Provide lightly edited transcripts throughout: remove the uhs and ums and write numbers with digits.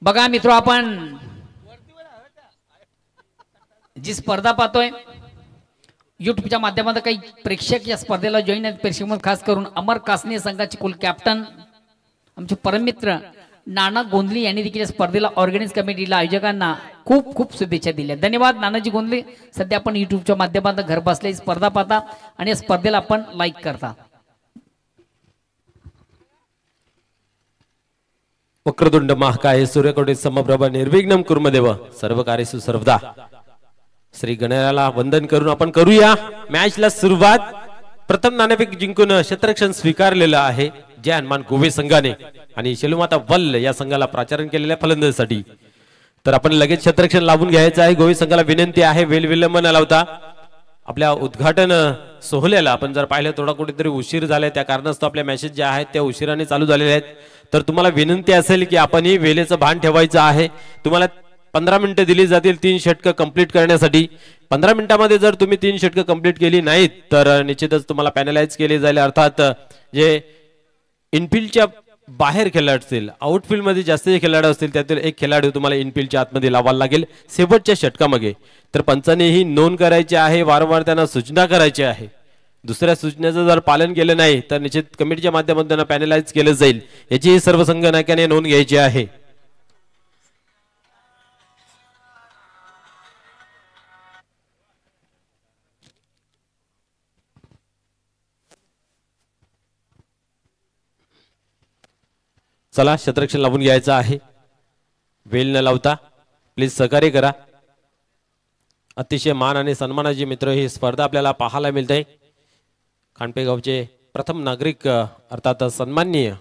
बघा मित्र, आपण जी स्पर्धा पाहतोय युट्यूबच्या माध्यमातून, काही प्रेक्षक या स्पर्धेला जॉईन आहेत. प्रेक्षक खास करून अमर कासने संघाचे कुल कॅप्टन आमचे परममित्र नाना गोंधली यांनी देखील स्पर्धेला ऑर्गनाइज कमिटीला आयोजकांना खूप खूप शुभेच्छा दिल्या. धन्यवाद नानाजी गोंधली. सध्या आपण युट्यूबच्या माध्यमातून घर बसल्या स्पर्धा पाहता आणि या स्पर्धेला आपण लाईक करता. वक्रतुंड महाकाय सूर्यकोटी समप्रभ निर्विघ्नं कुर्मदेव सर्व कार्येषु सर्वदा. श्री गणरायाला वंदन करून आपण करूया मॅचला सुरुवात. प्रथम नाणेफेक जिंकून क्षेत्ररक्षण स्वीकारलेलं आहे जय हनुमान गोवे संघाने आणि शेलुमाता वल्ल या संघाला प्राचारण केलेल्या फलंदाजीसाठी. तर आपण लगेच क्षेत्ररक्षण लावून घ्यायचं आहे. गोवे संघाला विनंती आहे वेलविलंब न लावता आपल्या उद्घाटन सोहळ्याला आपण जर पाहिलं थोडा कुठेतरी उशीर झालाय, त्या कारणास्तव आपल्या मॅसेज ज्या आहेत त्या उशिराने चालू झालेल्या आहेत. तर तुम्हाला विनंती असेल की आपण ही वेळेचं भान ठेवायचं आहे. तुम्हाला 15 मिनिटं दिली जातील 3 षटकं कंप्लीट करण्यासाठी. 15 मिनिटांमध्ये जर तुम्ही 3 षटकं कंप्लीट केली नाहीत तर निश्चितच तुम्हाला पॅनलाइज केले जाईल. अर्थात जे इनफिल्डच्या बाहेर खेळाडू असतील, आउटफील्ड मध्ये जास्त जे खेळाडू असतील त्यातील एक खेळाडू तुम्हाला इनफिल्डच्या आतमध्ये लावायला लागेल शेवटच्या षटकामध्ये. तर पंचाने ही नोंद करायची आहे, वारंवार त्यांना सूचना करायची आहे. दुसऱ्या सूचनेचं जर पालन केलं नाही तर निश्चित कमिटीच्या माध्यमातून त्यांना पॅनलाइज केलं जाईल, याची सर्व संघनायकाने नोंद घ्यायची आहे. चला क्षेत्ररक्षण लावून घ्यायचं आहे. वेळ न लावता प्लीज सहकार्य करा. अतिशय मान आणि सन्मानाची मित्र ही स्पर्धा आपल्याला पाहायला मिळते. खांडपे गावचे प्रथम नागरिक अर्थात सन्माननीय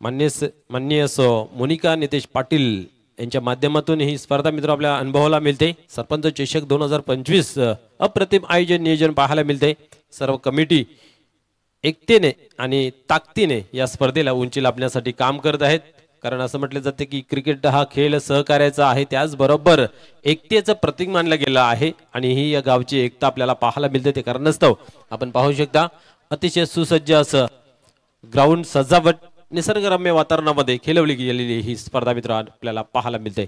माननीय मोनिका नितेश पाटील यांच्या माध्यमातून ही स्पर्धा मित्र आपल्या अनुभवाला मिळते. सरपंच चषक 2025 अप्रतिम आयोजन नियोजन पाहायला मिळते. सर्व कमिटी एकतेने आणि ताकदीने या स्पर्धेला उंची लाभण्यासाठी काम करत आहेत. कारण असं म्हटलं जाते की क्रिकेट हा खेळ सहकार्याचा आहे, त्याचबरोबर एकतेचं प्रतीक मानलं गेलं आहे आणि ही या गावची एकता आपल्याला पाहायला मिळते. ते कारणास्तव आपण पाहू शकता अतिशय सुसज्ज असं ग्राउंड सजावट निसर्गरम्य वातावरणामध्ये खेळवली गेलेली ही स्पर्धा मित्र आपल्याला पाहायला मिळते.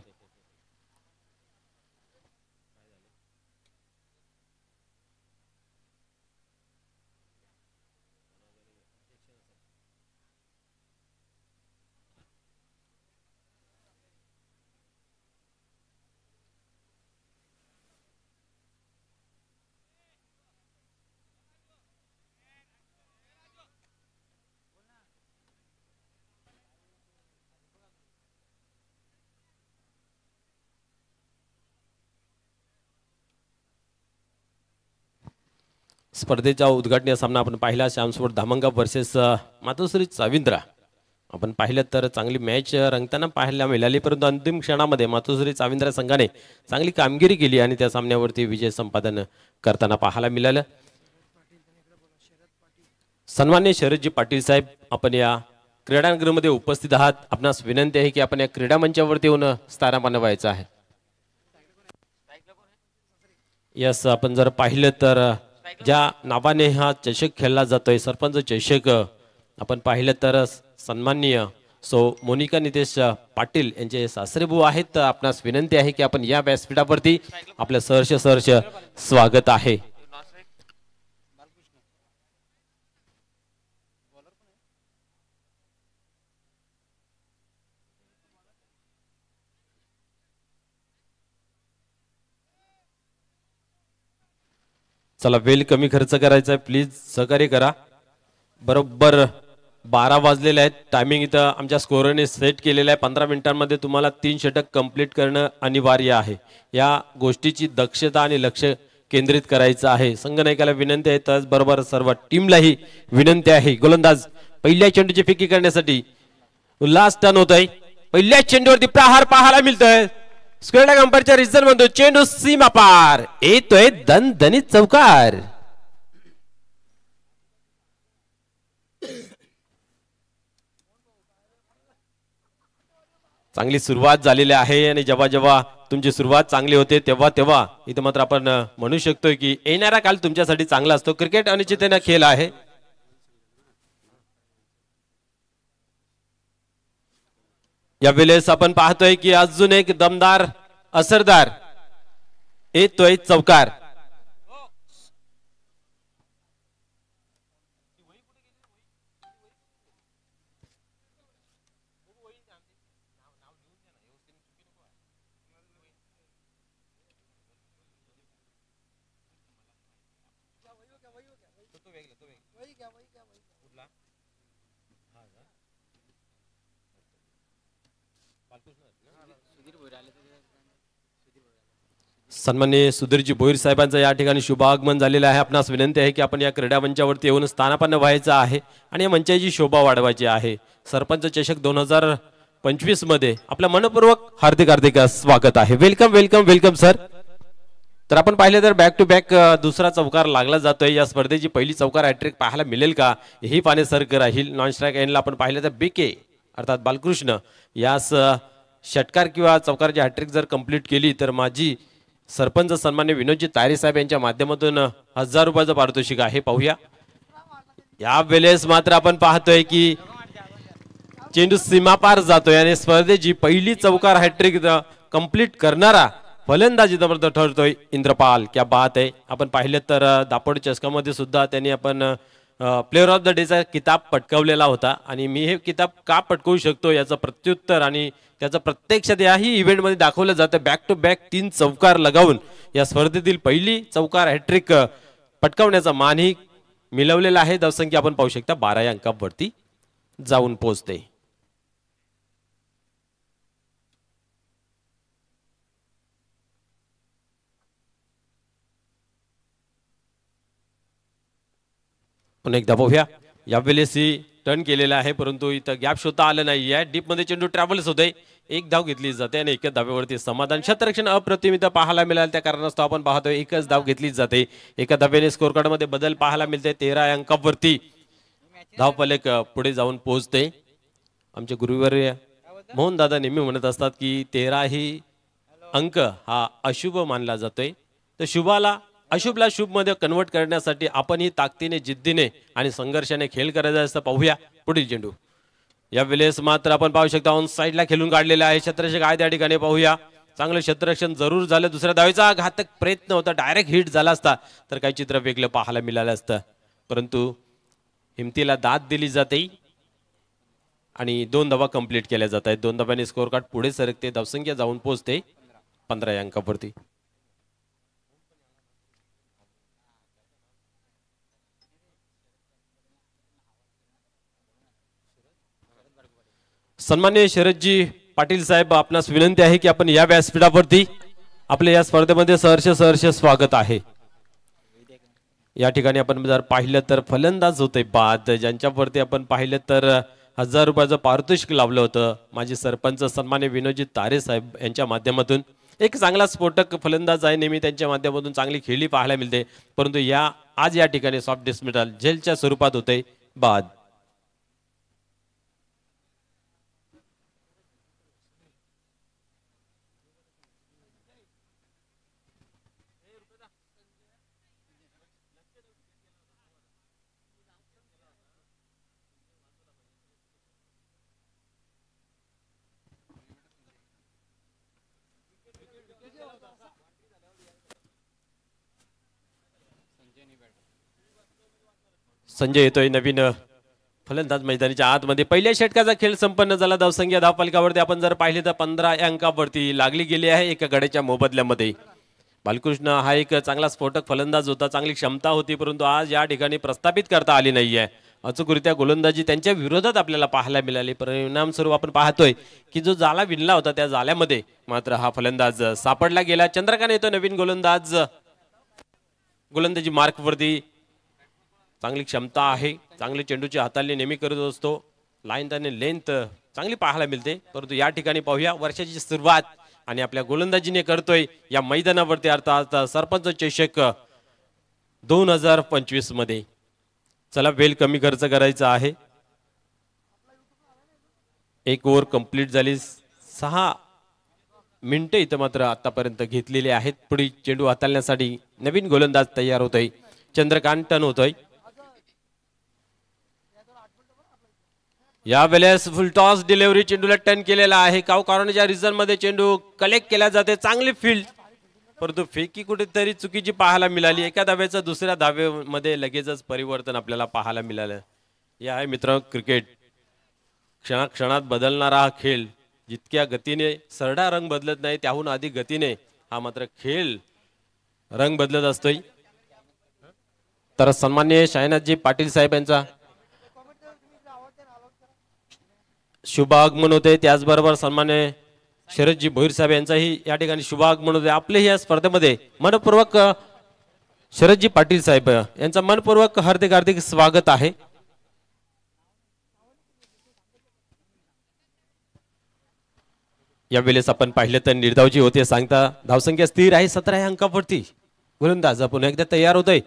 स्पर्धेचा उद्घाटनीय सामना आपण पाहिला श्यामस्पोर्ट धामणगाव वर्सेस मातोश्री चाविंद्रा. आपण पाहिलं तर चांगली मॅच रंगताना पाहायला मिळाली, परंतु अंतिम क्षणामध्ये मातोश्री चाविंद्रा संघाने चांगली कामगिरी केली आणि त्या सामन्यावरती विजय संपादन करताना पाहायला मिळालं. सन्माननीय शरदजी पाटील साहेब, आपण या क्रीडांगणामध्ये उपस्थित आहात. आपणास विनंती आहे की आपण या क्रीडा मंचावरती येऊन स्थानमान व्हायचं आहे. यस, आपण जर पाहिलं तर ज्या नावाने हा चषक खेळला जातोय सरपंच चषक, आपण पाहिलं तर सन्माननीय मोनिका नितेश पाटील यांचे सासरेबू आहेत. आपणास विनंती आहे की आपण या व्यासपीठावरती आपलं सहर्ष स्वागत आहे. चला, वेळ कमी खर्च करायचा आहे, प्लीज सहकार्य करा. बरोबर 12 वाजलेले आहेत. टायमिंग इथं आमच्या स्कोरने सेट केलेला आहे. 15 मिनिटांमध्ये तुम्हाला 3 षटक कंप्लीट करणं अनिवार्य आहे. या गोष्टीची दक्षता आणि लक्ष केंद्रित करायचं आहे. संघनायकाला विनंती आहे, त्याचबरोबर सर्व टीमलाही विनंती आहे. गोलंदाज पहिल्या चेंडूची फेकी करण्यासाठी उल्हास टर्न होत आहे. पहिल्या चेंडूवरती प्रहार पाहायला मिळतोय. स्क्वेअर अंपायरच्या रिझल्ट म्हणतो चेंडू सीमा पार येतोय दणदणीत चौकार. चांगली सुरुवात झालेली आहे आणि जेव्हा जेव्हा तुमची सुरुवात चांगली होते तेव्हा इथं मात्र आपण म्हणू शकतो की येणारा काल तुमच्यासाठी चांगला असतो. क्रिकेट अनिश्चिततेचा खेळ आहे. यावेळेस आपण पाहतोय की अजून एक दमदार असरदार येतोय चौकार. सन्माननीय सुधीरजी भोईर साहेबांचं या ठिकाणी शुभ आगमन झालेलं आहे. आपणास विनंती आहे की आपण या क्रीडा मंचावरती येऊन स्थानापन्न व्हायचं आहे आणि या मंचाची शोभा वाढवायची आहे. सरपंच चषक 2025 मध्ये आपल्या मनपूर्वक हार्दिक हार्दिक स्वागत आहे. Welcome welcome welcome sir. तर आपण पाहिलं तर बॅक टू बॅक दुसरा चौकार लागला जातोय. या स्पर्धेची पहिली चौकार हॅट्रिक पाहायला मिळेल का ही पाहण्यासारखं राहील. नॉन स्ट्राईक एंडला आपण पाहिलं तर बीके अर्थात बालकृष्ण यास षटकार किंवा चौकारची हॅट्रिक जर कंप्लीट केली तर माझी सरपंच सन्मान्य विनोदजी तारे साहेब यांच्या माध्यमातून 1000 रुपयाचं पारितोषिक आहे. पाहूया. या वेळेस मात्र आपण पाहतोय की चेंडू सीमापार जातोय आणि स्पर्धेची पहिली चौकार हॅट्रिक कंप्लीट करणारा फलंदाजी जबरदस्त ठरतोय इंद्रपाल. क्या बात आहे. आपण पाहिलं तर दापोड चषकामध्ये सुद्धा त्यांनी आपण प्लेअर ऑफ द डेचा किताब पटकावलेला होता आणि मी हे किताब का पटकवू शकतो याचं प्रत्युत्तर आणि त्याचं प्रत्यक्षात याही इव्हेंटमध्ये दाखवलं जातं. बॅक टू बॅक 3 चौकार लगावून या स्पर्धेतील पहिली चौकार हॅट्रिक पटकावण्याचा मानही मिळवलेला आहे. धावसंख्या आपण पाहू शकता 12 या अंकावरती जाऊन पोहोचते. पुन्हा एकदा पाहूया. यावेळेस टर्न केलेला आहे परंतु इथं गॅप शोधता आलं नाही आहे. डीप मध्ये चेंडू ट्रॅव्हल्स होते. एक धाव घेतली जाते आणि एकच धावेवरती समाधान. क्षेत्ररक्षण अप्रतिम पाहायला मिळालं त्या कारणास्तव आपण पाहतोय एकच धाव घेतली जाते. एका धावेने स्कोर कार्ड मध्ये बदल पाहायला मिळते. 13 अंकावरती धावफलक पुढे जाऊन पोहोचते. आमचे गुरुवर्य मोहन दादा नेहमी म्हणत असतात की 13 ही अंक हा अशुभ मानला जातोय. तर शुभाला अशुभला शुभ मध्ये कन्वर्ट करण्यासाठी आपण ही ताकदीने जिद्दीने आणि संघर्षाने खेळ करायचा असतं. पाहूया पुढील चेंडू. या वेळेस मात्र आपण पाहू शकता ऑन साइडला खेळून काढलेला आहे. क्षेत्ररक्षक आहे त्या ठिकाणी. पाहूया. चांगलं क्षेत्ररक्षण जरूर झालं. दुसऱ्या धावेचा घातक प्रयत्न होता. डायरेक्ट हिट झाला असता तर काही चित्र वेगळं पाहायला मिळालं असतं परंतु हिमतीला दाद दिली जाते आणि 2 धावा कंप्लीट केल्या जात आहेत. 2 धाव्यांनी स्कोर कार्ड पुढे सरकते. धावसंख्या जाऊन पोहोचते 15 या अंकावरती. सन्माननीय शरदजी पाटील साहेब आपणास विनंती आहे की आपण या व्यासपीठावरती आपल्या या स्पर्धेमध्ये सहर्ष स्वागत आहे. या ठिकाणी आपण जर पाहिलं तर फलंदाज होते बाद ज्यांच्यावरती आपण पाहिलं तर 1000 रुपयाचं पारितोषिक लावलं होतं. माजी सरपंच सन्मान्य विनोदजी तारे साहेब यांच्या माध्यमातून. एक चांगला स्फोटक फलंदाज आहे. नेहमी त्यांच्या माध्यमातून चांगली खेळी पाहायला मिळते परंतु आज या ठिकाणी सॉफ्ट डिसमिटल झेलच्या स्वरूपात होते बाद. संजय येतोय नवीन फलंदाज मैदानाच्या आतमध्ये. पहिल्या षटकाचा खेळ संपन्न झाला. धावसंख्या धावफलकावरती आपण जर पाहिले तर 15 या अंकावरती लागली गेली आहे एका गड्याच्या मोबदल्यामध्ये. बालकृष्ण हा एक चांगला स्फोटक फलंदाज होता. चांगली क्षमता होती परंतु आज या ठिकाणी प्रस्थापित करता आली नाहीये. अचूकरित्या गोलंदाजी त्यांच्या विरोधात आपल्याला पाहायला मिळाली. परिणाम स्वरूप आपण पाहतोय की जो जाला विणला होता त्या जाल्यामध्ये मात्र हा फलंदाज सापडला गेला. चंद्रकांत येतो नवीन गोलंदाज. गोलंदाजी मार्क वरती चांगली क्षमता आहे. चांगली चेंडूची हाताळणी नेहमी करत असतो. लाईन त्याने लेंथ चांगली पाहायला मिळते परंतु या ठिकाणी पाहूया वर्षाची सुरुवात आणि आपल्या गोलंदाजीने करतोय या मैदानावरती अर्थात सरपंच चषक 2025 मध्ये. चला वेळ कमी खर्च करायचा आहे. 1 ओव्हर कंप्लीट झाली. 6 मिनिटं इथं मात्र आतापर्यंत घेतलेली आहेत. पुढे चेंडू हाताळण्यासाठी नवीन गोलंदाज तयार होतोय. चंद्रकांत टन होतोय. यावेळेस फुल टॉस डिलिव्हरी चेंडूला टर्न केलेला आहे. काव कॉर्नरच्या रिझन मध्ये चेंडू कलेक्ट केला जाते. चांगली फील्ड, परंतु फेकी कुठेतरी चुकीची पाहायला मिळाली. एका धावेचं दुसऱ्या धावेमध्ये लगेचच परिवर्तन आपल्याला पाहायला मिळालं. हे आहे मित्रांनो क्रिकेट, क्षणाक्षणात बदलणारा हा खेळ. जितक्या गतीने सरडा रंग बदलत नाही त्याहून अधिक गतीने हा मात्र खेळ रंग बदलत असतोय. तर सन्माननीय शायनाथजी पाटील साहेब यांचा शुभ आगमन होते. त्याचबरोबर सन्माननीय शरदजी भोईर साहेब यांचाही या ठिकाणी शुभ आगमन होते. आपले या स्पर्धेमध्ये मनपूर्वक शरदजी पाटील साहेब यांचा मनपूर्वक हार्दिक हार्दिक स्वागत आहे. यावेळेस आपण पाहिलं तर निर्धावजी होते सांगता धावसंख्या स्थिर आहे 17 अंकावरती. गोलंदाज पुन्हा एकदा तयार होतोय.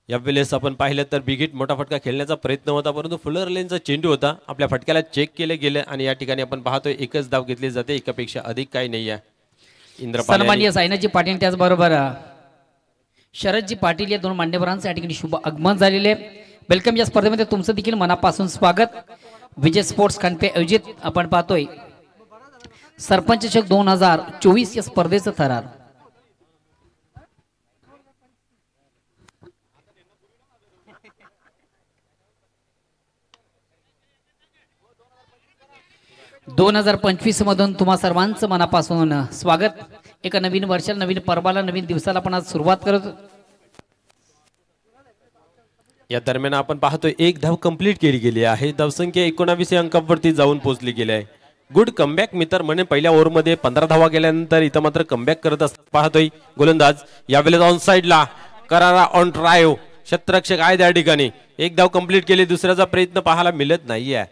यावेळेस आपण पाहिलं तर बिगिट मोठा फटका खेळण्याचा प्रयत्न होता, परंतु फुलर लेनचा चेंडू होता. आपल्या फटक्याला चेक केले गेले आणि या ठिकाणी आपण पाहतोय एकच धाव घेतली जाते, एकापेक्षा अधिक काही नाही आहे. इंद्रपाल सन्माननीय सायनाथजी पाटील त्याचबरोबर शरदजी पाटील या दोन मान्यवरांचं या ठिकाणी शुभ आगमन झालेले. वेलकम. या स्पर्धेमध्ये तुमचं देखील मनापासून स्वागत. विजय स्पोर्ट्स खानपे आयोजित आपण पाहतोय सरपंच चषक 2024 या स्पर्धेचं थरार. (2025) मधून तुम्हा सर्वांचं मनापासून स्वागत. एका नवीन वर्षाला, नवीन पर्वाला, नवीन दिवसाला आपण आज सुरुवात करत. या दरम्यान आपण पाहतोय एक धाव कंप्लीट केली गेली आहे. धावसंख्या 19 अंकावरती जाऊन पोहोचली गेली आहे. गुड कमबॅक मित्र म्हणे. पहिल्या ओव्हरमध्ये 15 धावा गेल्यानंतर इथं मात्र कमबॅक करत असताना पाहतोय गोलंदाज. यावेळेस ऑन साइडला करारा ऑन ड्राईव्ह. क्षेत्ररक्षक आहे त्या ठिकाणी. एक धाव कंप्लीट केली, दुसऱ्याचा प्रयत्न पाहायला मिळत नाहीये,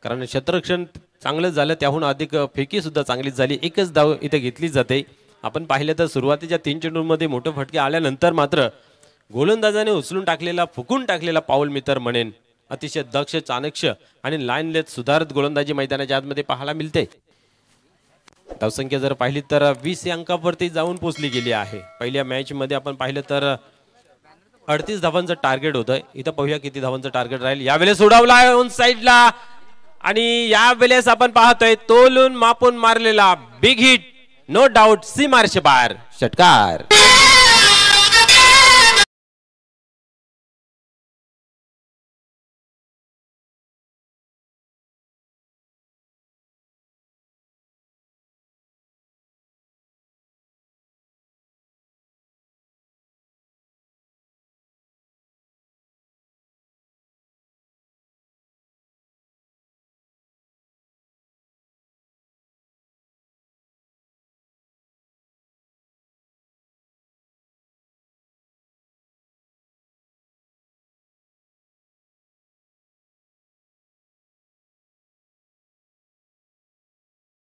कारण क्षेत्ररक्षण चांगलं झालं त्याहून अधिक फेकी सुद्धा चांगलीच झाली. एकच धाव इथे घेतली जाते. आपण पाहिलं तर सुरुवातीच्या 3 चेंडूंमध्ये मोठे फटके आल्यानंतर मात्र गोलंदाजाने उचलून टाकलेला, फुकून टाकलेला पाऊल मित्र म्हणेन. अतिशय दक्ष, चाणक्य आणि लाईन लेथ सुधारित गोलंदाजी मैदानाच्या आतमध्ये पाहायला मिळते. धावसंख्या जर पाहिली तर 20 अंकावरती जाऊन पोहोचली गेली आहे. पहिल्या मॅच मध्ये आपण पाहिलं तर 38 धावांचं टार्गेट होतं. इथं पाहूया किती धावांचं टार्गेट राहील. यावेळेस उडवला ऑन साइडला आणि यावेळेस आपण पाहतोय तोलून मापून मारलेला बिग हिट, नो डाऊट सीमारेषे बाहेर षटकार.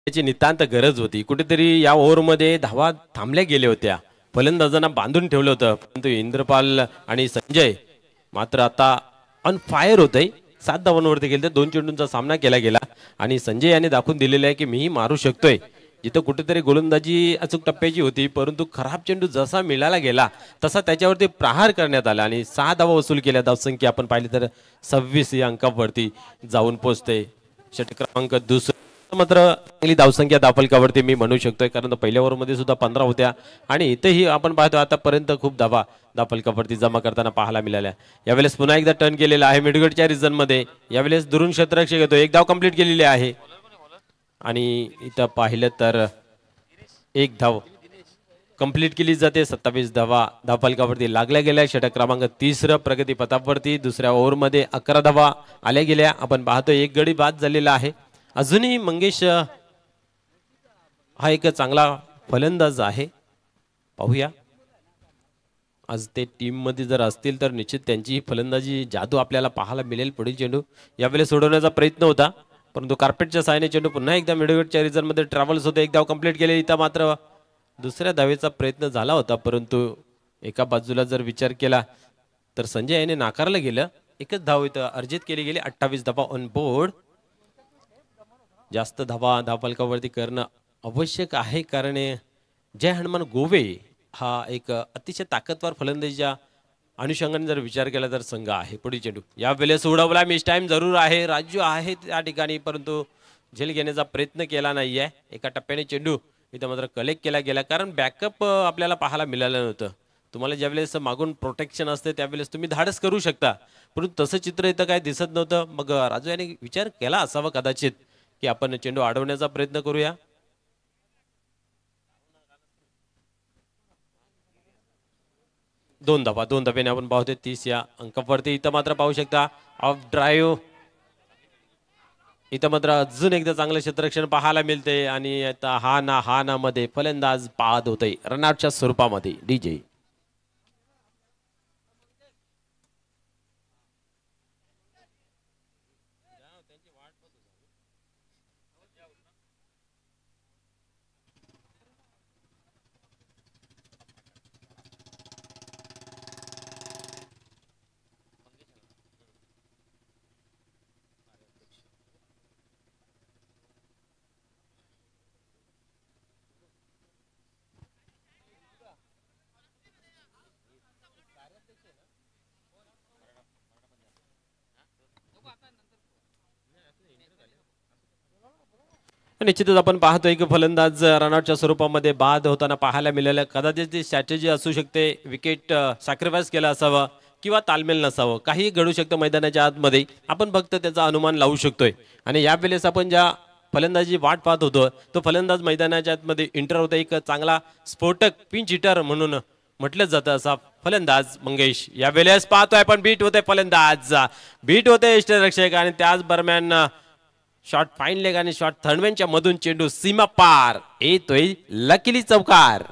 याची नितांत गरज होती. कुठेतरी या ओव्हरमध्ये धावा थांबल्या गेल्या होत्या, फलंदाजांना बांधून ठेवलं होतं, परंतु इंद्रपाल आणि संजय मात्र आता ऑन फायर होते. 7 धावांवरती गेले तर 2 चेंडूंचा सामना केला गेला आणि संजय याने दाखवून दिलेलं आहे की मीही मारू शकतोय. जिथं कुठेतरी गोलंदाजी अचूक टप्प्याची होती, परंतु खराब चेंडू जसा मिळाला गेला तसा त्याच्यावरती प्रहार करण्यात आला आणि 6 धावा वसूल केल्या. धावसंख्या आपण पाहिली तर 26 या अंकावरती जाऊन पोहोचते. षटक क्रमांक दुसरा मात्र चांगली धावसंख्या दाफलकावरती मी म्हणू शकतोय, कारण पहिल्या ओव्हरमध्ये सुद्धा 15 होत्या आणि इथेही आपण पाहतो आतापर्यंत खूप धावा दाफलकावरती जमा करताना पाहायला मिळाल्या. यावेळेस पुन्हा एकदा टर्न केलेला आहे मिडगडच्या रिजन मध्ये. यावेळेस दुरून क्षेत्ररक्षक येतो. एक धाव कंप्लीट केलेली आहे आणि इथं पाहिलं तर एक धाव कंप्लीट केली जाते. 27 धावा धावफलकावरती लागल्या गेल्या. षटक क्रमांक 3 प्रगती पथावरती. दुसऱ्या ओव्हरमध्ये 11 धावा आल्या गेल्या. आपण पाहतो एक गडी बाद झालेला आहे. अजूनही मंगेश हा एक चांगला फलंदाज आहे. पाहूया आज ते टीम मध्ये जर असतील तर निश्चित त्यांची फलंदाजी जादू आपल्याला पाहायला मिळेल. पुढील चेंडू यावेळेस सोडवण्याचा प्रयत्न होता, परंतु कार्पेटच्या साहाय्याने चेंडू पुन्हा एकदा मिडगडच्या रिजन मध्ये ट्रॅव्हल्स होते. एक धाव कंप्लीट केले. इथं मात्र दुसऱ्या धावेचा प्रयत्न झाला होता, परंतु एका बाजूला जर विचार केला तर संजय याने नाकारलं गेलं. एकच धाव इथं अर्जित केली गेली. 28 धावा ऑन बोर्ड. जास्त धावा धावफलकावरती करणं आवश्यक आहे, कारण जय हनुमान गोवे हा एक अतिशय ताकदवार फलंदाजीच्या अनुषंगाने जर विचार केला तर संघ आहे. पुढील चेंडू या वेळेस उडवला, मिस टाइम जरूर आहे. राजू आहे त्या ठिकाणी परंतु झेल घेण्याचा प्रयत्न केला नाहीये. एका टप्प्याने चेंडू इथं मात्र कलेक्ट केला गेला, कारण बॅकअप आपल्याला पाहायला मिळालं नव्हतं. तुम्हाला ज्यावेळेस मागून प्रोटेक्शन असते त्यावेळेस तुम्ही धाडस करू शकता, परंतु तसं चित्र इथं काय दिसत नव्हतं. मग राजू याने विचार केला असावा कदाचित की आपण चेंडू अडवण्याचा प्रयत्न करूया. दोन धाब्याने आपण पाहतोय 30 या अंकावरती. इथं मात्र पाहू शकता ऑफ ड्राईव्ह, इथं मात्र अजून एकदा चांगलं क्षेत्ररक्षण पाहायला मिळते आणि आता हा ना मध्ये फलंदाज बाद होते रनआउटच्या स्वरूपामध्ये. डीजे निश्चितच आपण पाहतोय की फलंदाज रनआउटच्या स्वरूपामध्ये बाद होताना पाहायला मिळालं. कदाचित ती स्ट्रॅटेजी असू शकते, विकेट सॅक्रिफाईस केला असावं किंवा तालमेल नसावं, काही घडू शकतं मैदानाच्या आतमध्ये. आपण फक्त त्याचा अनुमान लावू शकतोय. आणि या वेळेस आपण ज्या फलंदाजी वाट पाहत होतो तो फलंदाज मैदानाच्या आतमध्ये इंटर होता. एक चांगला स्फोटक पिंच हिटर म्हणून म्हटलं जातं असा फलंदाज मंगेश या वेळेस पाहतोय. पण बीट होते फलंदाज, बीट होते इष्टरक्षक आणि त्याच दरम्यान शॉट फाईन लेग आणि शॉट थर्डमॅनच्या मधून चेंडू सीमा पार येतोय लकीली चौकार.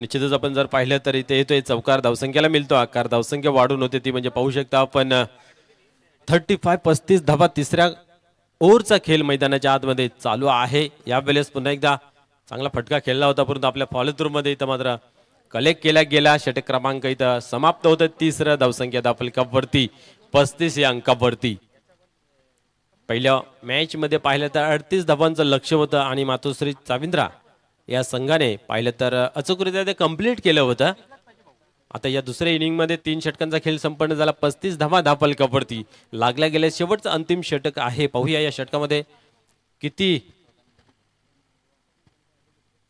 निश्चितच आपण जर पाहिलं तर इथे येतोय चौकार, धावसंख्येला मिळतो आकार. धावसंख्या वाढून होते ती म्हणजे पाहू शकता आपण 35 धावा तिसऱ्या ओव्हरचा खेळ मैदानाच्या आतमध्ये चालू आहे. या वेळेस पुन्हा एकदा चांगला फटका खेळला होता परंतु आपल्या फॉलो थ्रू मध्ये इथं मात्र कलेक्ट केला गेला. षटक क्रमांक इथं समाप्त होतं. तिसरं धावसंख्या दाफलकावरती 35 या अंकावरती. पहिल्या मॅच मध्ये पाहिलं तर 38 धावांचं लक्ष होतं आणि मातोश्री चाविंद्रा या संघाने पाहिलं तर अचूकरित्या ते कंप्लीट केलं होतं. आता या दुसऱ्या इनिंग मध्ये 3 षटकांचा खेळ संपन्न झाला. 35 धावा दाफलकावरती लागल्या गेल्या. शेवटचं अंतिम षटक आहे. पाहूया या षटकामध्ये किती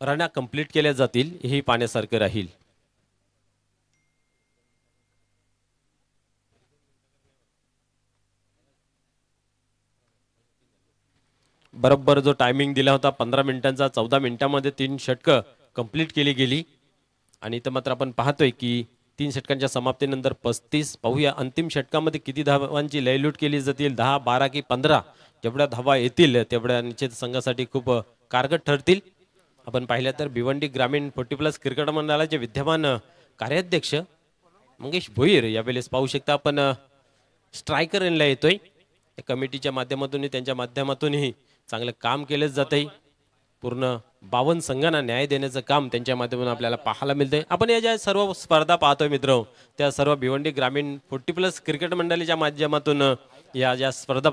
रना कंप्लीट केल्या जातील हे पाहण्यासारखं राहील. बरोबर जो टायमिंग दिला होता 15 मिनिटांचा 14 मिनिटांमध्ये 3 षटकं कंप्लीट केली गेली. आणि इथं मात्र आपण पाहतोय की 3 षटकांच्या समाप्तीनंतर 35. पाहूया अंतिम षटकामध्ये किती धावांची लयलूट केली जातील. 10, 12 की 15 जेवढ्या धावा येतील तेवढ्या निश्चित संघासाठी खूप कारगर ठरतील. आपण पाहिलं तर भिवंडी ग्रामीण 40+ क्रिकेट मंडळाचे विद्यमान कार्याध्यक्ष मंगेश भोईर यावेळेस पाहू शकता आपण स्ट्रायकर यांना येतोय. कमिटीच्या माध्यमातून त्यांच्या माध्यमातूनही चांगलं काम केलं जातंय. पूर्ण 52 संघांना न्याय देण्याचं काम त्यांच्या माध्यमातून आपल्याला पाहायला मिळतंय. आपण या ज्या सर्व स्पर्धा पाहतोय मित्र त्या सर्व भिवंडी ग्रामीण 40+ क्रिकेट मंडळाच्या माध्यमातून या ज्या स्पर्धा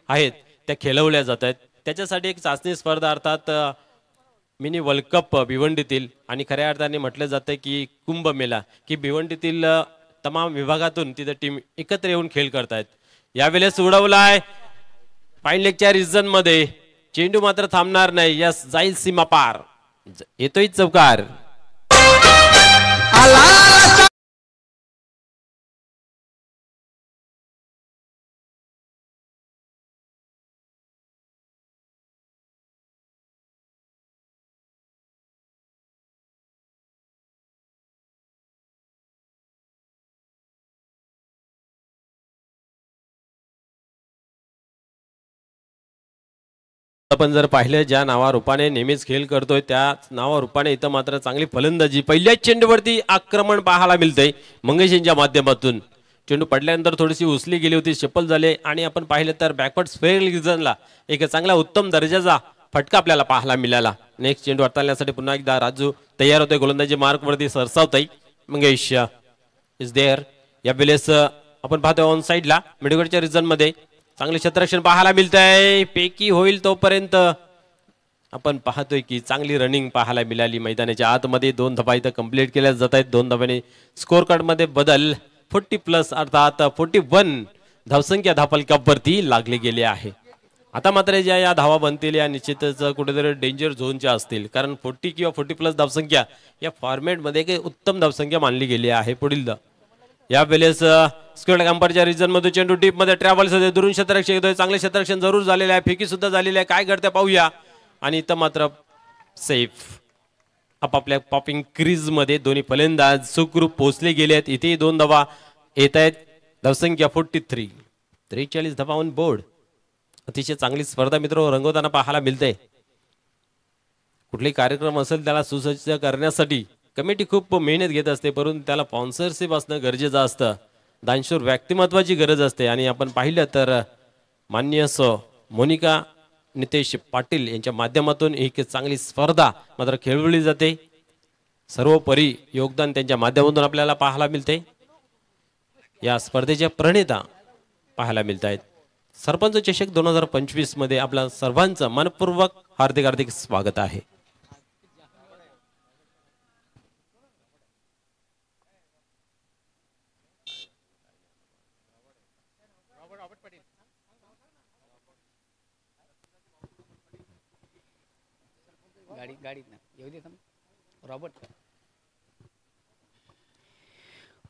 आहेत त्या खेळवल्या जात आहेत. त्याच्यासाठी एक चाचणी स्पर्धा अर्थात मिनी वर्ल्ड कप भिवंडीतील आणि खऱ्या अर्थाने म्हटलं जातं की कुंभमेला की भिवंडीतील तमाम विभागातून तिथं टीम एकत्र येऊन खेळ करतायत. यावेळेस उडवलाय फाईन लेगच्या रिजन मध्ये. चेंडू मात्र थांबणार नाही. यस जाईल सीमा पार. येतोय चौकार. आपण जर पाहिलं ज्या नावारूपाने नेहमीच खेळ करतोय त्या नावारूपाने इथं मात्र चांगली फलंदाजी पहिल्याच चेंडूवरती आक्रमण पाहायला मिळतंय मंगेश यांच्या माध्यमातून. चेंडू पडल्यानंतर थोडीशी उचली गेली होती, शफल झाले आणि आपण पाहिलं तर बॅकवर्ड स्क्वेअर रिजनला एक चांगला उत्तम दर्जाचा फटका आपल्याला पाहायला मिळाला. नेक्स्ट चेंडू हाताळण्यासाठी पुन्हा एकदा राजू तयार होतोय. गोलंदाजी मार्क वरती सरसावताई. Mangesh is there. या वेळेस आपण पाहतोय ऑन साइडला मिडविकेटच्या रिजन मध्ये चांगले क्षेत्ररक्षण पाहायला मिळतंय. पेकी होईल तोपर्यंत आपण पाहतोय की चांगली रनिंग पाहायला मिळाली. मैदानाच्या आतमध्ये 2 धावा इथं कंप्लीट केल्या जात आहेत. 2 धाव्याने स्कोर कार्ड मध्ये बदल. 40+ अर्थात 41 धावसंख्या धावफलकावरती लागले गेले आहे. आता मात्र ज्या या धावा बनतील या निश्चितच कुठेतरी डेंजर झोनच्या असतील, कारण 40 किंवा 40+ धावसंख्या या फॉर्मॅट मध्ये एक उत्तम धावसंख्या मानली गेली आहे. पुढील या वेळेस स्क्वेअर कॅम्परच्या रिजन मध्ये चेंडू डीप मध्ये ट्रॅव्हल्स होते. दुरून क्षेत्ररक्षण येतोय. चांगले क्षेत्ररक्षण जरूर झालेले आहे. फेकी सुद्धा झालेली आहे. काय घडते पाहूया. आणि इथं मात्र सेफ आपापल्या पॉपिंग क्रीज मध्ये दोन्ही फलंदाज सुखरूप पोहोचले गेले आहेत. इथेही 2 धावा येत आहेत. धावसंख्या 43. 43 धावा ऑन बोर्ड. अतिशय चांगली स्पर्धा मित्र रंगवताना पाहायला मिळते. कुठलाही कार्यक्रम असेल त्याला सुसज्ज करण्यासाठी कमिटी खूप मेहनत घेत असते, परंतु त्याला स्पॉन्सरशिप असणं गरजेचं असतं. दानशूर व्यक्तिमत्वाची गरज असते. आणि आपण पाहिलं तर माननीय मोनिका नितेश पाटील यांच्या माध्यमातून एक चांगली स्पर्धा मात्र खेळवली जाते. सर्वोपरी योगदान त्यांच्या माध्यमातून आपल्याला पाहायला मिळते. या स्पर्धेचे प्रणेता पाहायला मिळत आहेत. सरपंच चषक 2025 मध्ये आपल्या सर्वांचं मनपूर्वक हार्दिक हार्दिक स्वागत आहे.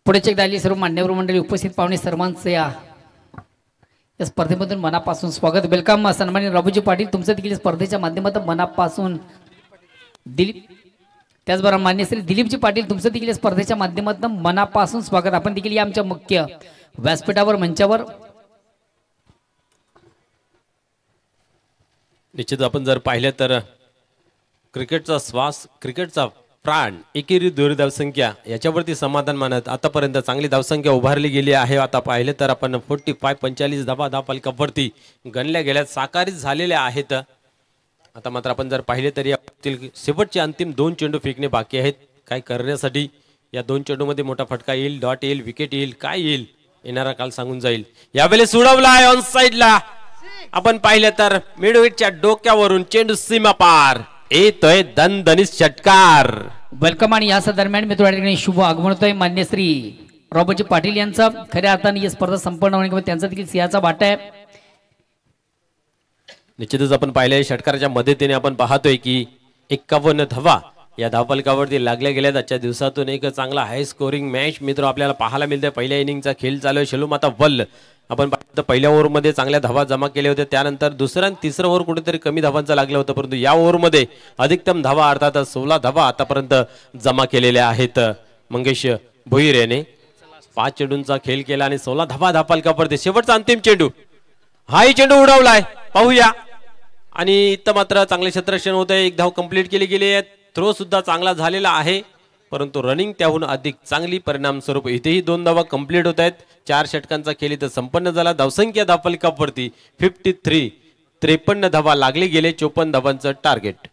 पुढे एकदा आली सर्व मान्यवर मंडळी, उपस्थित पाहुणे सर्वांचे या स्पर्धेमधून मनापासून स्वागत. वेलकम. सन्माननीय राबूजी पाटील तुमचं देखील स्पर्धेच्या माध्यमातून मनापासून दिलीप, त्याचबरोबर मान्य श्री दिलीपजी पाटील तुमचं देखील स्पर्धेच्या माध्यमातून मनापासून स्वागत. आपण देखील या आमच्या मुख्य व्यासपीठावर मंचावर निश्चित आपण जर पाहिलं तर क्रिकेटचा श्वास, क्रिकेटचा प्राण, एकेरी दोरी धावसंख्या याच्यावरती समाधान मानत आतापर्यंत चांगली धावसंख्या उभारली गेली आहे. आता पाहिलं तर आपण 45 धावा धावफलकावरती गणल्या गेल्या साकारित झालेल्या आहेत. आता मात्र आपण जर पाहिले तर यातील शेवटचे अंतिम 2 चेंडू फेकणे बाकी आहेत. काय करण्यासाठी या 2 चेंडूमध्ये मोठा फटका येईल, डॉट येईल, विकेट येईल, काय येईल येणारा काल सांगून जाईल. यावेळेस उडवला आहे ऑन साइडला. आपण पाहिलं तर मिडविकेटच्या डोक्यावरून चेंडू सीमा पार येतोय दणदणीत षटकार. वेलकम. आणि या दरम्यान मी थोड्या ठिकाणी शुभ आगमन होतोय मान्य श्री राबूजी पाटील यांचा. खऱ्या अर्थाने ही स्पर्धा संपन्न होण्यामध्ये त्यांचा देखील सिंहाचा वाटा आहे. निश्चितच आपण पाहिलंय षटकाराच्या मदतीने आपण पाहतोय की 51 धावा या धावफलकावरती लागल्या गेल्यात. आजच्या दिवसातून एक चांगला हाय स्कोरिंग मॅच मित्र आपल्याला पाहायला मिळते. पहिल्या इनिंगचा खेळ चालू आहे. शेलूमाता वल्ल आपण पाहतो पहिल्या ओव्हरमध्ये चांगल्या धावा जमा केल्या होत्या. त्यानंतर दुसरा आणि तिसरा ओव्हर कुठेतरी कमी धावांचा लागला होता, परंतु या ओव्हरमध्ये अधिकतम धावा अर्थात 16 धावा आतापर्यंत जमा केलेल्या आहेत. मंगेश भोईर याने 5 चेंडूंचा खेळ केला आणि 16 धावा धावफलकावरती. शेवटचा अंतिम चेंडू, हाही चेंडू उडवलाय पाहूया. आणि इथं मात्र चांगले क्षेत्ररक्षण होत आहे. 1 धाव कंप्लीट केली गेली आहे. थ्रो सुद्धा चांगला झालेला आहे, परंतु रनिंग त्याहून अधिक चांगली परिणाम स्वरूप इथेही 2 धावा कंप्लीट होत आहेत. 4 षटकांचा खेळ इथं संपन्न झाला. धावसंख्या धावफलकावरती 53. 53 धावा लागले गेले. 54 धावांचं टार्गेट.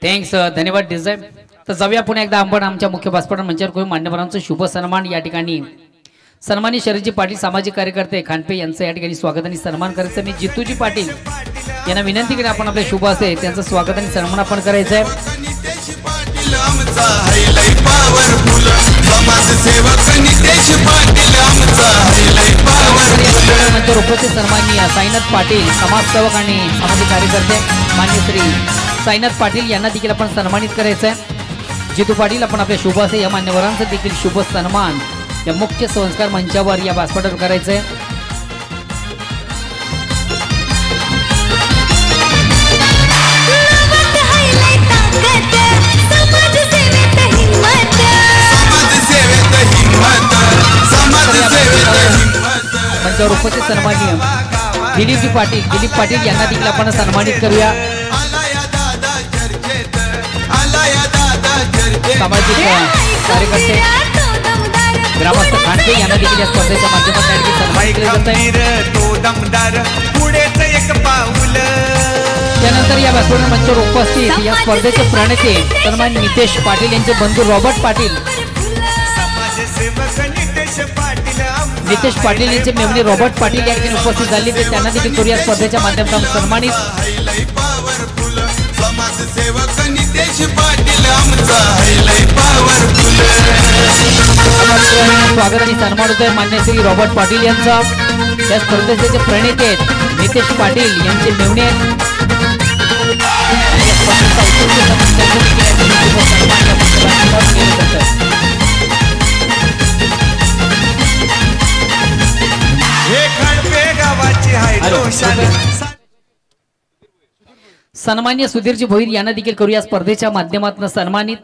थँक्स, धन्यवाद डिझाईन. तर जाऊया पुन्हा एकदा आपण आमच्या मुख्य व्यासपीठावर मंचावर करू. मान्यवरांचं शुभ सन्मान या ठिकाणी सन्मानी शरदजी पाटील सामाजिक कार्यकर्ते खानपे यांचं या ठिकाणी स्वागत आणि सन्मान करायचं. मी जितूजी पाटील यांना विनंती करेन आपण आपल्या शुभ असे त्यांचं स्वागत आणि सन्मान आपण करायचं आहे. नंतर उपस्थित सन्माननीय साईनाथ पाटील समाजसेवक आणि सामाजिक कार्यकर्ते मान्य श्री साईनाथ पाटील यांना देखील आपण सन्मानित करायचं आहे. जितू पाटील आपण आपल्या शुभ असे या मान्यवरांचा देखील शुभ सन्मान या मुख्य संस्कार मंचावर या व्यासपीठावर करायचं आहे. मंचावर उपस्थित सन्माननीय दिलीप पाटील यांना देखील आपण सन्मानित करूया. सामाजिक कार्यकर्ते ग्रामस्थ खांडे यांना देखील या स्पर्धेच्या माध्यमातून सन्मानित केले जात आहे. त्यानंतर या व्यासपीठ मंचावर उपस्थित या स्पर्धेचे प्रणेते सन्मान नितेश पाटील यांचे बंधू रॉबर्ट पाटील, नितेश पाटील यांचे मेवणे रॉबर्ट पाटील या ठिकाणी उपस्थित झाले ते त्यांना देखील करू या स्पर्धेच्या माध्यमातून सन्मानित. स्वागत आणि सन्मान होतोय मान्य श्री रॉबर्ट पाटील यांचा. या स्पर्धेचे जे प्रणेते आहेत नितेश पाटील यांचे मेवणे सन्मान्य सुधीरजी भोईर यांना देखील करू या स्पर्धेच्या माध्यमातून सन्मानित.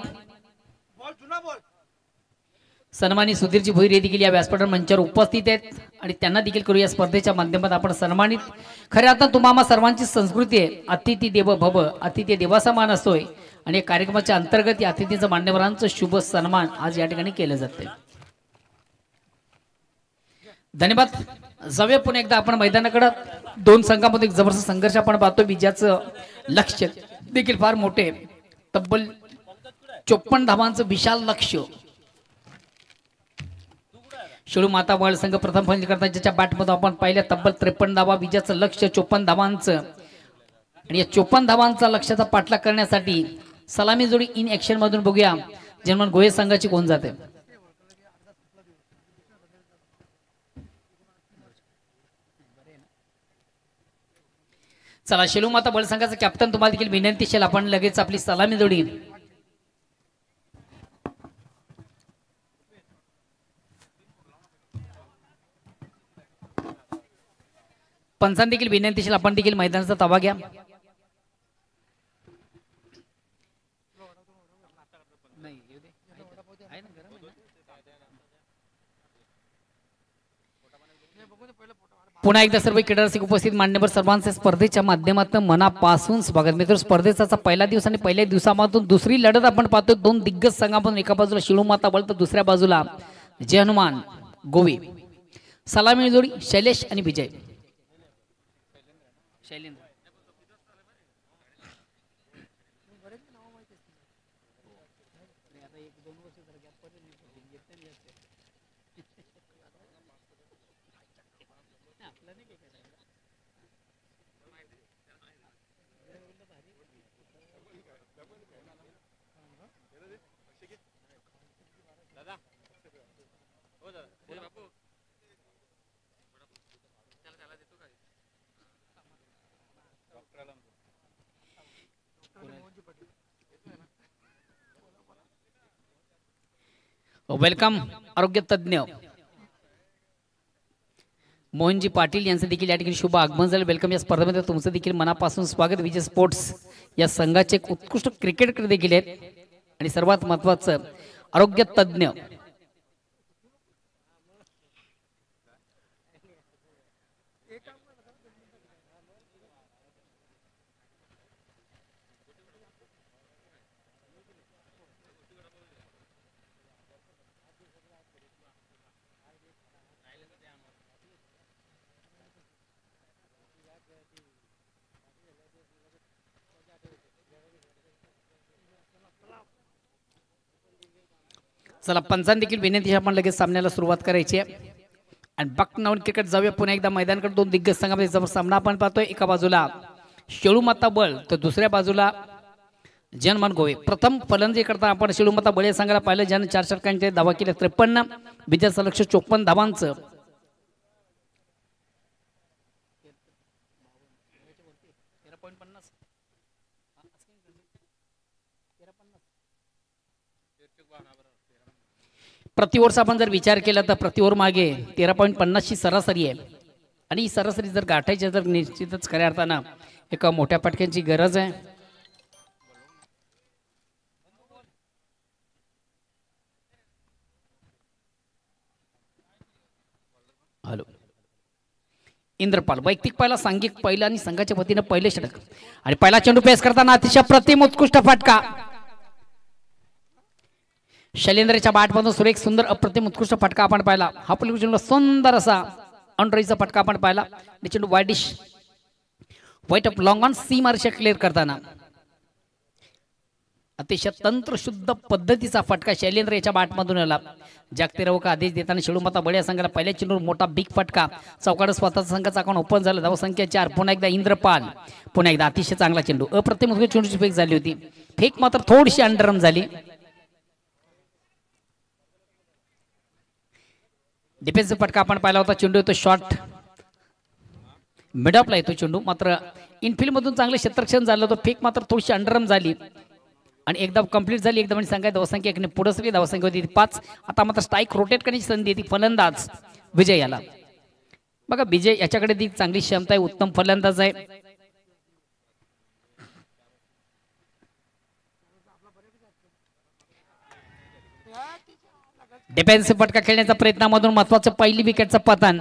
सन्मानित सुधीरजी भोईर हे देखील या व्यासपीठ मंचावर उपस्थित आहेत आणि त्यांना देखील करू या स्पर्धेच्या माध्यमातून आपण सन्मानित. खऱ्या अर्थानं तुम्हा सर्वांची संस्कृती आहे अतिथी देव भव, अतिथी देवाचा मान असतोय आणि या कार्यक्रमाच्या अंतर्गत या अतिथींचं मान्यवरांचं शुभ सन्मान आज या ठिकाणी केलं जाते. धन्यवाद. जाऊया पुन्हा एकदा आपण मैदानाकडे. दोन संघामध्ये एक जबरदस्त संघर्ष आपण पाहतो. विजयाचं लक्ष देखील फार मोठे, तब्बल 54 धावांचं विशाल लक्ष. शेळू माता बळ संघ प्रथम फलंदाजी करतात ज्याच्या बॅटमध्ये आपण पाहिलं तब्बल 53 धावा. विजयाचं लक्ष 54 धावांचं आणि या 54 धावांचा लक्ष्याचा पाठलाग करण्यासाठी सलामी जोडी इन ऍक्शन मधून बघूया जनमन गोहे संघाची कोण जाते. चला शेलू माता बळ संघाचा कॅप्टन तुम्हाला देखील विनंती असेल आपण लगेच आपली सलामी जोडी पंचांनी देखील विनंती असेल आपण देखील मैदानाचा ताबा घ्या. पुन्हा एकदा सर्व क्रीडा रसिक उपस्थित मान्यवर सर्वांचे स्पर्धेच्या माध्यमातून मनापासून स्वागत. मित्र स्पर्धेचा पहिला दिवस आणि पहिल्या दिवसामधून दुसरी लढत आपण पाहतो. दोन दिग्गज संघामधून एका बाजूला शिळू माता बळ तर दुसऱ्या बाजूला जय हनुमान गोवे. सलामी जोडी शैलेश आणि विजय. शैलेंद्र वेलकम. आरोग्य तज्ञ मोहनजी पाटील यांचं देखील या ठिकाणी शुभ आगमन झालं. वेलकम. या स्पर्धेमध्ये तुमचं देखील मनापासून स्वागत. विजय स्पोर्ट्स या संघाचे एक उत्कृष्ट क्रिकेट देखील आहेत आणि सर्वात महत्त्वाचं आरोग्य तज्ञ चला पंचांनी देखील विनंती आपण लगेच सामन्याला सुरुवात करायची आहे आणि बकनावून क्रिकेट जाऊया पुन्हा एकदा मैदानाकडे. दोन दिग्गज संघामध्ये जबरदस्त सामना आपण पाहतोय. एका बाजूला शेळू माता बळ तर दुसऱ्या बाजूला जनमन गोवे. प्रथम फलंदाजी करता आपण शेळू माता बळ या संघाला पाहिलं ज्याने 4 षटकांचे धावा केले 53. विजयाचं लक्ष 54 धावांचं. प्रति ओव्हर आपण जर विचार केला तर प्रति ओव्हर मागे 13.50 ची सरासरी आहे आणि ही सरासरी जर गाठायची तर निश्चितच खऱ्या अर्थानं एका मोठ्या फटक्यांची गरज आहे. हॅलो इंद्रपाल वैयक्तिक पहिला, सांघिक पहिला आणि संघाच्या वतीने पहिले षटक आणि पहिला चेंडू पेस करताना अतिशय प्रतिम उत्कृष्ट फटका शैलेंद्रच्या बॅटमधून सुरेख सुंदर अप्रतिम उत्कृष्ट फटका आपण पाहिला. हा चेंडू सुंदर असा ऑनड्राईचा फटका आपण पाहिला. चेंडू वाईडिश वाईट अप लॉंग ऑन सी मार्शल क्लिअर करताना अतिशय तंत्रशुद्ध पद्धतीचा फटका शैलेंद्र याच्या बॅटमधून आला. जागतिक आदेश देताना शेळूमाता बळ्या संघाला पहिल्या चेंडूवर मोठा बिग फटका. चौकाड स्वतःचा संघाचा अकाउंट ओपन झाला. धावसंख्या 4. पुन्हा एकदा इंद्रपाल, पुन्हा एकदा अतिशय चांगला चेंडू. अप्रतिम चेंडूची फेक झाली होती. फेक मात्र थोडीशी अंडरम झाली. डिफेन्सिव्ह फटका आपण पाहिला होता. चेंडू तो शॉर्ट मिडअपला येतो चेंडू, मात्र इनफिल्ड मधून चांगलं क्षेत्ररक्षण झालं होतं. फेक मात्र थोडीशी अंडरम झाली आणि एकदा कंप्लीट झाली. एकदम सांगाय धावसंख्या एकने पुढे सगळी धावसंख्या होती 5. आता मात्र स्ट्राईक रोटेट करण्याची संधी येते फलंदाज विजय याला. बघा विजय याच्याकडे ती चांगली क्षमता आहे, उत्तम फलंदाज आहे. डिफेन्सिव्ह फटका खेळण्याचा प्रयत्नामधून महत्वाचं पहिली विकेटचं पतन.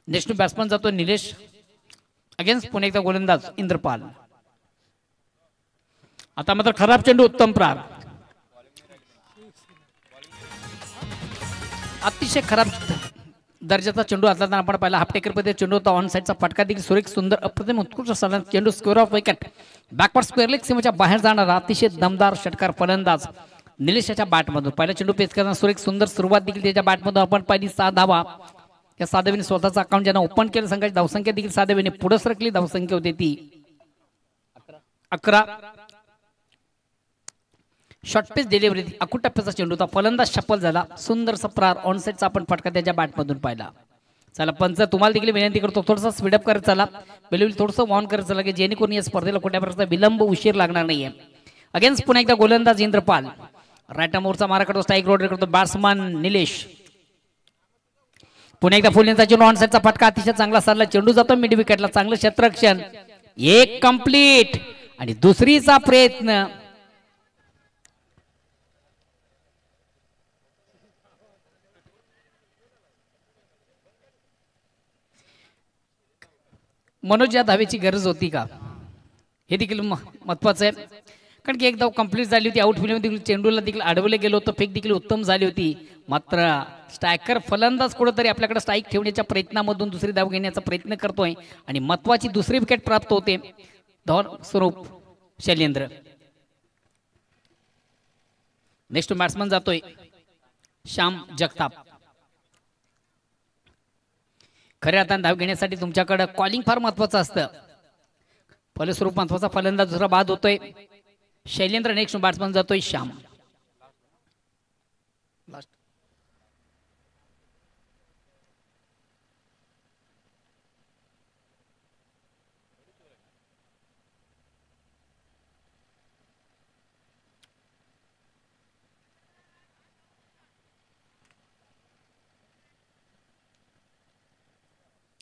नेक्स्ट बॅट्समन जातो निलेश अगेन्स्ट पुन्हा एकदा गोलंदाज इंद्रपाल. आता मात्र खराब चेंडू, उत्तम प्रार. अतिशय खराब दर्जाचा चेंडू हाताळताना आपण पाहिला. हाफ टेकर मध्ये चेंडू होता. ऑन साइडचा फटका देखील सुरेख सुंदर अप्रतिम उत्कृष्ट साधा चेंडू. Square of wicket. Backward square leg सीमेच्या बाहेर जाणारा अतिशय दमदार षटकार फलंदाज निलेशाच्या बॅटमधून. पहिला चेंडू पेच करताना सुरेख सुंदर सुरुवात देखील त्याच्या बॅटमधून आपण पाहिली. 6 धावा. या साधावेने स्वतःचा अकाउंट ज्यांना ओपन केलं संघाची धावसंख्या देखील साधावेने पुढे सरकली. धावसंख्या होती ती 11. शॉर्ट पेस डिलिव्हरी अकूट टप्प्याचा चेंडू होता. फलंदाज सफल झाला. सुंदरसा प्रार ऑन साइडचा आपण फटका त्याच्या बॅटमधून पाहिला. चला पंच तुम्हाला देखील विनंती करतो थोडंसं स्पीडअप करत चला. बिलकुल थोडंसं ऑन करत चला की जेणेकरून या स्पर्धेला कुठल्या प्रकारचा विलंब उशीर लागणार नाहीये. अगेन्स्ट पुन्हा एकदा गोलंदाज इंद्रपाल. राईट मोरचा मारा करतो. स्ट्राईक रोड करतो बॅट्समन निलेश. पुन्हा एकदा फुल चेंडू ऑन साइडचा फटका अतिशय चांगला सरला. चेंडू जातो मिड विकेटला. चांगलं क्षेत्ररक्षण. एक कंप्लीट आणि दुसरीचा प्रयत्न. मनोज या धावेची गरज होती का हे देखील महत्वाचं आहे. कारण की एक धाव कंप्लीट झाली होती. आउट फिल्म देखील चेंडूला देखील अडवले गेलो होतं. फेक देखील उत्तम झाली होती. मात्र स्ट्रायकर फलंदाज कुठेतरी आपल्याकडे स्ट्राईक ठेवण्याच्या प्रयत्नामधून दुसरी धाव घेण्याचा प्रयत्न करतोय आणि महत्वाची दुसरी विकेट प्राप्त होते. धाव स्वरूप शैलेंद्र. नेक्स्ट बॅट्समन जातोय श्याम जगताप. खऱ्या अर्थाने धाव घेण्यासाठी तुमच्याकडे कॉलिंग फार महत्वाचं असतं. फलस्वरूप महत्वाचा फलंदाज दुसरा बाद होतोय शैलेंद्र. नेक्स्ट बॅट्समन जातोय श्याम.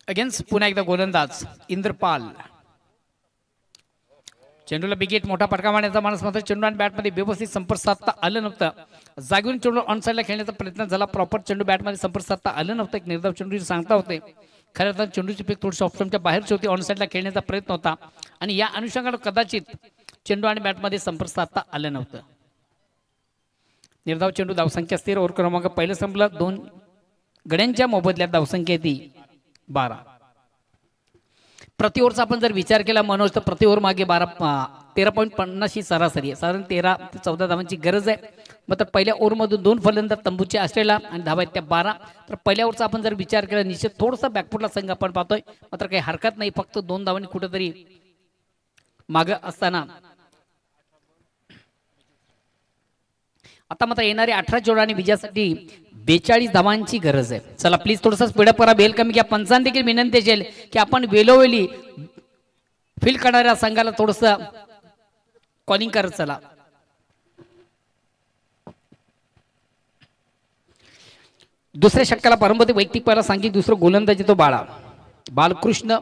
अगेन्स्ट पुन्हा एकदा गोलंदाज इंद्रपाल. चेंडूला बिगेट मोठा फटका मारण्याचा माणूस मात्र चेंडू आणि बॅटमध्ये व्यवस्थित संपर्क साधता आलं नव्हतं. जागून चेंडू ऑन साइडला खेळण्याचा प्रयत्न झाला. प्रॉपर चेंडू बॅटमध्ये संपर्क साधता आलं नव्हतं. एक निर्धाव चेंडू सांगता होते. खऱ्या अर्थाने चेंडूची पिक थोडीशी ऑप्शनच्या बाहेरची होती. ऑन साइडला खेळण्याचा प्रयत्न होता आणि या अनुषंगाने कदाचित चेंडू आणि बॅटमध्ये संपर्क साधता आलं नव्हतं. निर्धाव चेंडू. धावसंख्या स्थिर. ओव्हर क्रमांक पहिलं संपलं. 2 गड्यांच्या मोबदल्यात धावसंख्या ती 12. प्रति ओव्हरचा आपण जर विचार केला मनोज तर प्रति ओव्हर मागे 13.50 ही सरासरी आहे. साधारण 13 ते 14 धावांची गरज आहे. मात्र पहिल्या ओव्हरमधून 2 फलंदाज तंबूचे ऑस्ट्रेलिया आणि धावा आहेत त्या 12. तर पहिल्या ओव्हरचा आपण जर विचार केला निश्चित थोडंसं बॅकफुटला संघ आपण पाहतोय, मात्र काही हरकत नाही. फक्त 2 धावांनी कुठेतरी मागे असताना आता मात्र येणारे 18 जोडांनी विजयासाठी 42 धावांची गरज आहे. चला प्लीज थोडंसं स्पीडअप करा, बेल कमी घ्या. पंचांनी देखील विनंती असेल की आपण वेळोवेळी फील करणाऱ्या संघाला थोडंसं कॉलिंग करत चला. दुसऱ्या षटकाला पारंपरिक वैयक्तिक पहिला सांगितलं, दुसरं गोलंदाजी तो बालकृष्ण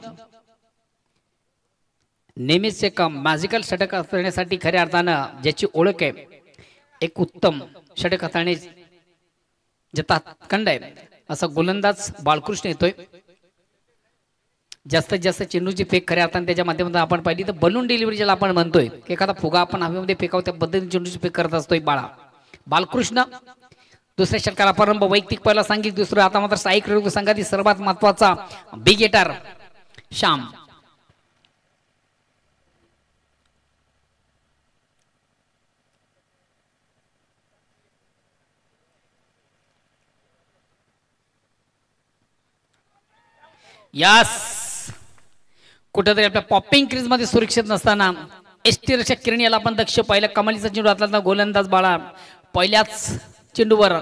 नेहमीच एक मॅजिकल षटक करण्यासाठी खऱ्या अर्थानं ज्याची ओळख आहे, एक उत्तम षटक हाताळणे ज्याचा खंड आहे असा गोलंदाज बालकृष्ण येतोय. जास्तीत जास्त चेंडूची फेक खऱ्या अर्थाने त्याच्या माध्यमातून आपण पाहिली तर बलून डिलिव्हरी ज्याला आपण म्हणतोय, एखादा फुगा आपण हवेमध्ये फेकावं त्या पद्धतीने चेंडूची फेक करत असतोय बालकृष्ण. दुसऱ्या षटकाला प्रारंभ वैयक्तिक पहिला सांगितलं, दुसरं आता मात्र साईक संघातील सर्वात महत्वाचा बिग हिटर श्याम. यास कुठेतरी आपल्या पॉपिंग क्रीज मध्ये सुरक्षित नसताना एसटी रक्षक किरण याला आपण दक्ष पहिल्या कमालीचा चेंडू हातला, गोलंदाज बाळा पहिल्याच चेंडूवर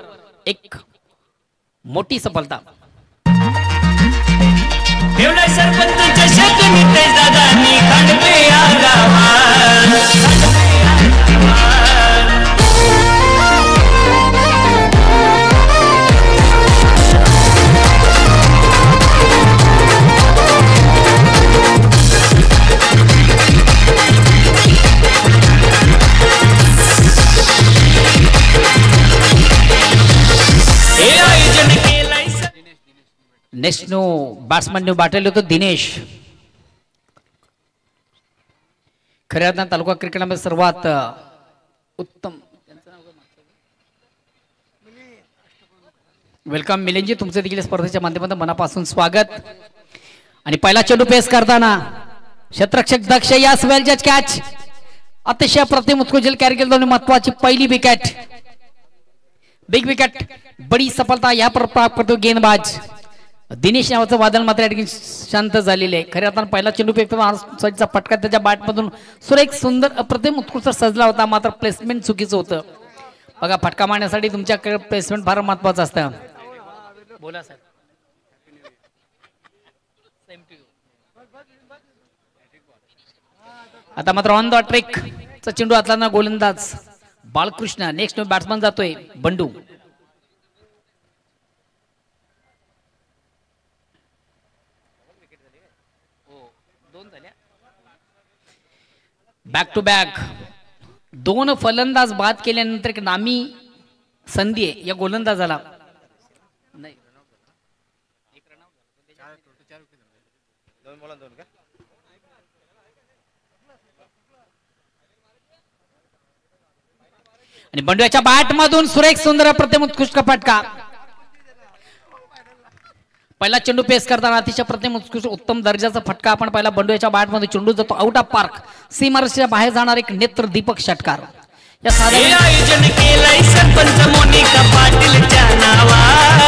एक मोठी सफलता. नेक्स्ट नो बॅट्समॅन ने बाटले होतो दिनेश. खऱ्या अर्थानं तालुका क्रिकेटमध्ये सर्वात उत्तम. वेलकम मिलिंदजी, तुमचं देखील स्पर्धेच्या माध्यमातून मनापासून स्वागत. आणि पहिला चेंडू पेस करताना क्षेत्ररक्षक दक्ष यास वेल जज कॅच, अतिशय प्रतिम उत्कृष्ट कॅरी केली. महत्वाची पहिली विकेट, बिग विकेट, बडी सफलता या पर प्राप्त करतो गेंदबाज दिनेश नावाचं वादळ मात्र शांत झालेले आहे. खऱ्या अर्थानं पहिला चेंडू फेकताना फटका त्याच्या बॅटमधून सुरेख सुंदर अप्रतिम उत्कृष्ट सजला होता, मात्र प्लेसमेंट चुकीचं होतं. बघा फटका मारण्यासाठी तुमच्याकडे प्लेसमेंट फार महत्वाचं असतं. बोला सर. आता मात्र ऑन द ट्रेक चा चेंडू हातला गोलंदाज बालकृष्ण. नेक्स्ट बॅट्समन जातोय बंडू. बॅक टू बॅक 2 फलंदाज बाद केल्यानंतर एक नामी संधी आहे या गोलंदाजाला. आणि बंडूच्या बॅट मधून सुरेख सुंदर प्रतिम उत्कृष्ट फटका. पहिला चेंडू पेस करताना अतिशय प्रतिम उत्कृष्ट उत्तम दर्जाचा फटका आपण पहिला बंडूच्या बॅट मध्ये चेंडू जातो आउट ऑफ पार्क, सीमारेषेच्या बाहेर जाणार एक नेत्र दीपक षटकार. या साधारण आयोजन केलंय सरपंच मोनिका पाटीलच्या नावात,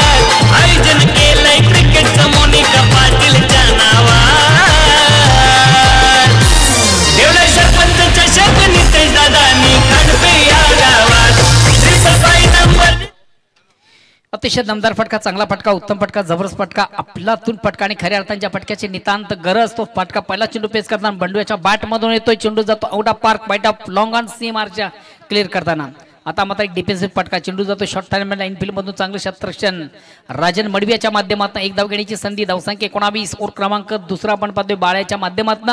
आयोजन केलंय क्रिकेटचं मोनिका पाटीलच्या नावात. देवळा सरपंचच्या शब्द नितेश दादांनी काढपे या गावात. अतिशय दमदार फटका, चांगला फटका, उत्तम फटका, जबरदस्त फटका, आपलातून फटका आणि खऱ्या अर्थाने फटक्याची नितांत गरज. तो फटका पहिला चेंडू पेस करताना बंडूच्या बॅट मधून येतोय, चेंडू जातो out of park, bite of long on सी मार्च्या क्लिअर करताना. आता मात्र एक डिफेन्सिव्ह फटका, चेंडू जातो शॉर्ट टर्मिनल इनफिल्ड मधून चांगलं क्षेत्ररक्षण राजन मडवियाच्या माध्यमातून एक धाव घेण्याची संधी. धावसंख्या 19, ओव्हर क्रमांक दुसरा आपण पाहतोय बाळ्याच्या माध्यमातून.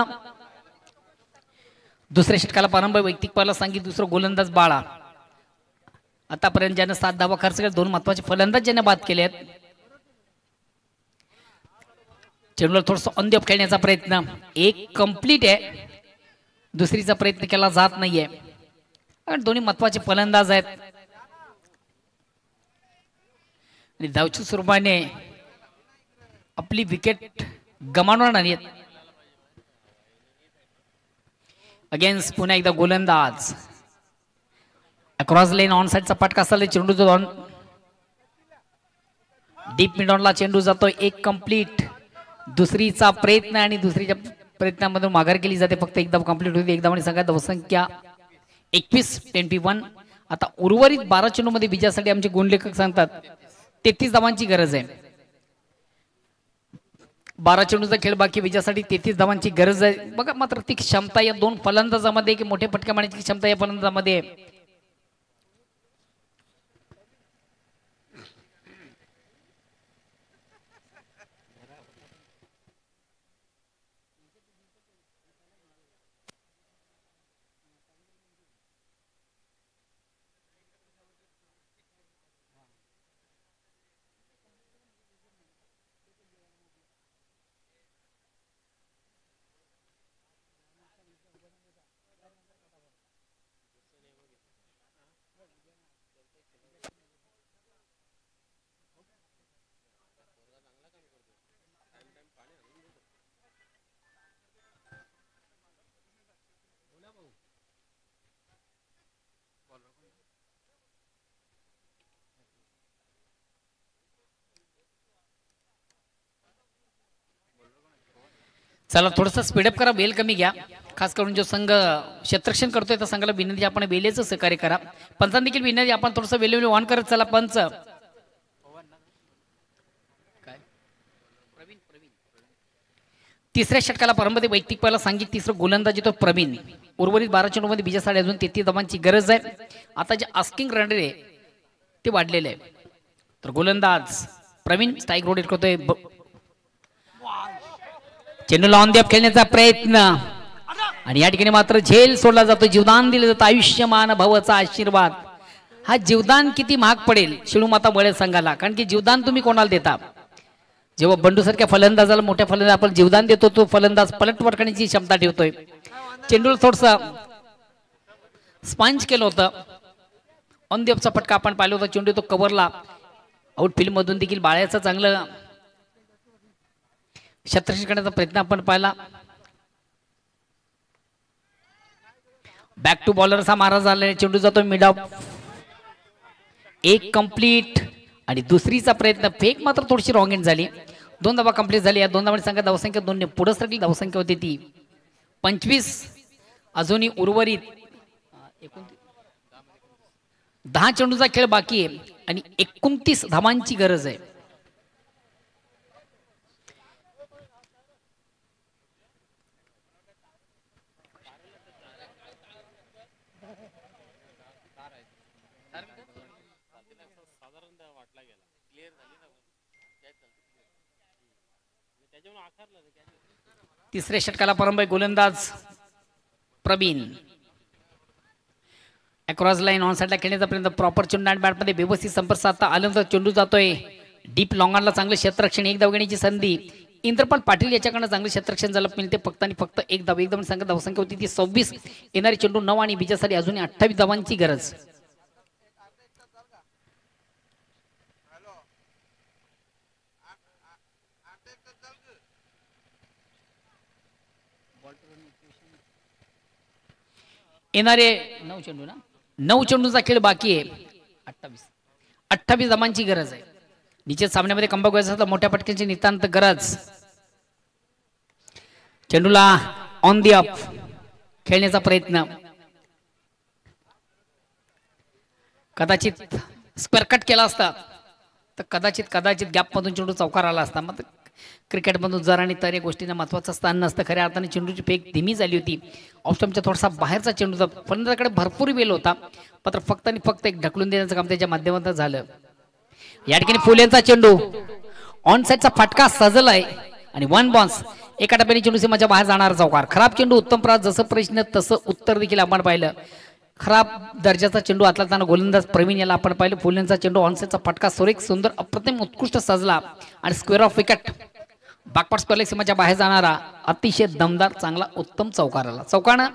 दुसऱ्या षटकाला प्रारंभ वैयक्तिक पहिला सांगितलं, दुसरं गोलंदाज बाळा. आतापर्यंत ज्याने 7 धावा खर्च केले, 2 महत्वाचे फलंदाज ज्याने बाद केले आहेत. चेंडूला थोडस ऑन द ऑफ खेळण्याचा प्रयत्न, एक कंप्लीट आहे, दुसरीचा प्रयत्न केला जात नाहीये. कारण दोन्ही महत्वाचे फलंदाज आहेत आणि धावच्या स्वरूपाने आपली विकेट गमावणार नाहीत. अगेन्स्ट पुन्हा एकदा गोलंदाज अक्रॉस लेन ऑन साइडचा फटका असला चेंडू जो ऑन डीप मिडॉनला चेंडू जातोय एक कंप्लीट दुसरीचा प्रयत्न आणि दुसरीच्या प्रयत्नामधून माघार केली जाते फक्त एकदा कंप्लीट होती एकदा आणि संघात धावसंख्या 21-21 आता उर्वरित 12 चेंडूमध्ये विजयासाठी आमचे गुणलेखक सांगतात 33 धावांची गरज आहे 12 चेंडूचा खेळ बाकी विजयासाठी 33 धावांची गरज आहे बघा मात्र ती क्षमता या दोन फलंदाजामध्ये की मोठे फटके मारण्याची क्षमता या फलंदाजामध्ये आहे चला थोडंसं स्पीडअप करा बेल कमी घ्या खास करून जो संघ क्षेत्ररक्षण करतोय त्या संघाला विनंती आपण बेलेचं सहकार्य करा पंचांना देखील विनंती आपण थोडंसं वेळ ऑन करत चला पंच तिसऱ्या षटकाला परंपरे वैयक्तिक पहिला सांगित तिसरं गोलंदाजी तो प्रवीण उर्वरित 12 चेंडूमध्ये विजयासाठी अजून 33 धावांची गरज आहे आता जे आस्किंग रन रे ते वाढलेले आहे तर गोलंदाज प्रवीण स्ट्राईक रोटेट करतोय चेंडूला ऑन दी ऑफ खेळण्याचा प्रयत्न आणि या ठिकाणी मात्र झेल सोडला जातो जीवदान दिलं जातं आयुष्यमान भवचा आशीर्वाद हा जीवदान किती महाग पडेल शिळूमाता बळे संघाला कारण की जीवदान तुम्ही कोणाला देता जेव्हा बंडू सारख्या फलंदाजाला मोठ्या फलंदाज आपण जीवदान देतो तो फलंदाज पलट करण्याची क्षमता ठेवतोय चेंडूला थोडस स्पंज केलं होतं ऑन दी ऑफचा फटका आपण पाहिला होता चेंडू तो कव्हरला आउटफील्ड मधून देखील बाळ्याचं चांगलं क्षेत्ररक्षण करण्याचा प्रयत्न आपण पाहिला बॅक टू बॉलरचा मारा झाला चेंडू जातो मिड ऑफ एक कंप्लीट आणि दुसरीचा प्रयत्न फेक मात्र थोडीशी रॉंग एंड झाली 2 धावा कंप्लीट झाली या 2 धावांची संख्या धावसंख्या 2 ने पुढे सरकली धावसंख्या होती ती 25 अजूनही उर्वरित 10 चेंडूचा खेळ बाकी आहे आणि 29 धावांची गरज आहे तिसऱ्या षटकाला परंपरा गोलंदाज प्रवीण अक्रॉस लाईन ऑन साइडला खेळण्याचा प्रयत्न प्रॉपर चेंडू आणि बॅटमध्ये व्यवस्थित संपर्क साधता आल्यानंतर चेंडू जातोय डीप लॉंगॉनला चांगलं क्षेत्ररक्षण एक धाव घेण्याची संधी इंद्रपाल पाटील याच्याकडनं चांगलं क्षेत्ररक्षण झालं मिळते फक्त आणि फक्त एक धाव एकदम संख्या धावसंख्या होती ती 26 येणारी चेंडू 9 आणि विजयासाठी अजून 28 धावांची गरज येणारे 9 चेंडू ना 9 चेंडूचा खेळ बाकी आहे 28 धावांची गरज आहे निश्चित सामन्यामध्ये कमबॅक व्हायचं असलं मोठ्या पटक्यांची नितांत गरज चेंडूला ऑन दी ऑफ खेळण्याचा प्रयत्न कदाचित स्क्वेअर कट केला असता तर कदाचित गॅप मधून चेंडू चौकार आला असता मग क्रिकेट मधून जर आणि तर या गोष्टींना महत्वाचं स्थान नसतं खऱ्या अर्थाने चेंडूची फेक धीमी झाली होती ऑफस्टंपच्या थोडासा बाहेरचा चेंडूचा फलंदाजाकडे भरपूर वेळ होता मात्र फक्त आणि फक्त एक ढकलून देण्याचं काम त्याच्या माध्यमातून झालं या ठिकाणी फुलेंचा चेंडू ऑन साइडचा फटका सजलाय आणि 1 बॉन्स एका टप्प्याने चेंडू सीमाच्या बाहेर जाणार चौकार खराब चेंडू उत्तम प्रास जसं प्रश्न तसं उत्तर देखील आपण पाहिलं खराब दर्जाचा चेंडू आतला गोलंदाज प्रवीण याला आपण पाहिलं फुलेंचा चेंडू ऑन साइडचा फटका सुरेख सुंदर अप्रतिम उत्कृष्ट सजला आणि square of wicket backward square सीमाच्या बाहेर जाणारा अतिशय दमदार चांगला उत्तम चौकार आला चौकानं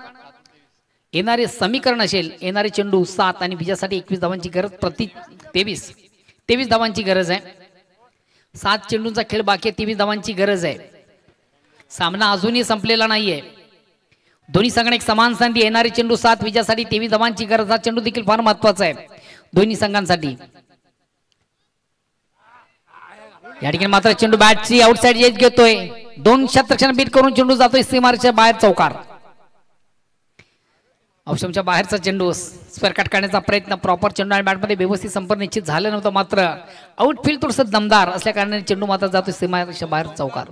येणारे समीकरण असेल येणारे चेंडू 7 आणि विजयासाठी 21 धावांची गरज प्रति 23 धावांची गरज आहे 7 चेंडूंचा खेळ बाकी आहे 23 धावांची गरज आहे सामना अजूनही संपलेला नाहीये दोन्ही संघांना एक समान संधी. येणारे चेंडू 7 विजयासाठी 23 धावांची गरज. हा चेंडू देखील फार महत्वाचा आहे दोन्ही संघांसाठी. या ठिकाणी मात्र चेंडू बॅटची आउटसाइड एज घेतोय. 2 षटरक्षण बीट करून चेंडू जातोय सीमारेषेच्या बाहेर चौकार. ऑप्शनच्या बाहेरचा चेंडू स्क्वेअर कट करण्याचा प्रयत्न. प्रॉपर चेंडू आणि बॅटमध्ये व्यवस्थित संपर्क निश्चित झालं नव्हतं, मात्र आउटफील्ड थोडंसं दमदार असल्या कारणाने चेंडू मात्र जातोय सीमारेषेच्या बाहेर चौकार.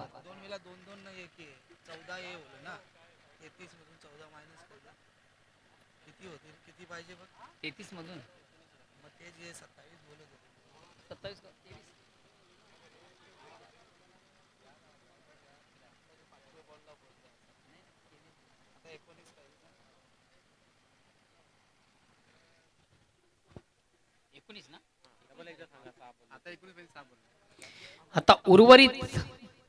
आता उर्वरित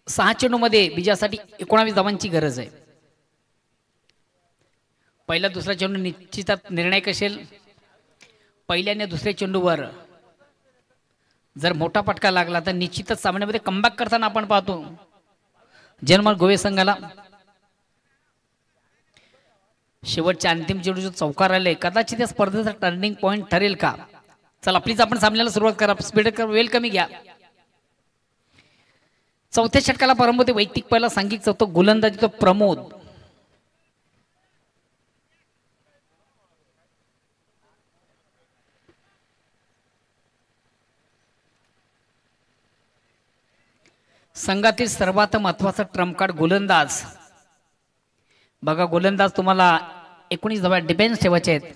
6 चेंडू मध्ये विजयासाठी 19 धावांची गरज आहे. पहिला दुसरा चेंडू निश्चितच निर्णायक असेल. पहिल्या आणि दुसऱ्या चेंडूवर जर मोठा फटका लागला तर निश्चितच सामन्यामध्ये कमबॅक करताना आपण पाहतो जर्मन गोवे संघाला. शेवटच्या अंतिम चेंडू जो चौकार आले कदाचित या स्पर्धेचा टर्निंग पॉइंट ठरेल का. चला प्लीज आपण सामन्याला सुरुवात करा. स्पीड वेल कमी घ्या. चौथ्या षटकाला प्रारंभ होते. वैयक्तिक पहिला सांघिक चौथं गोलंदाजी तो प्रमोद. संघातील सर्वात महत्वाचा ट्रम्प कार्ड गोलंदाज. बघा गोलंदाज तुम्हाला 19 धावा डिफेन्स ठेवायचे आहेत.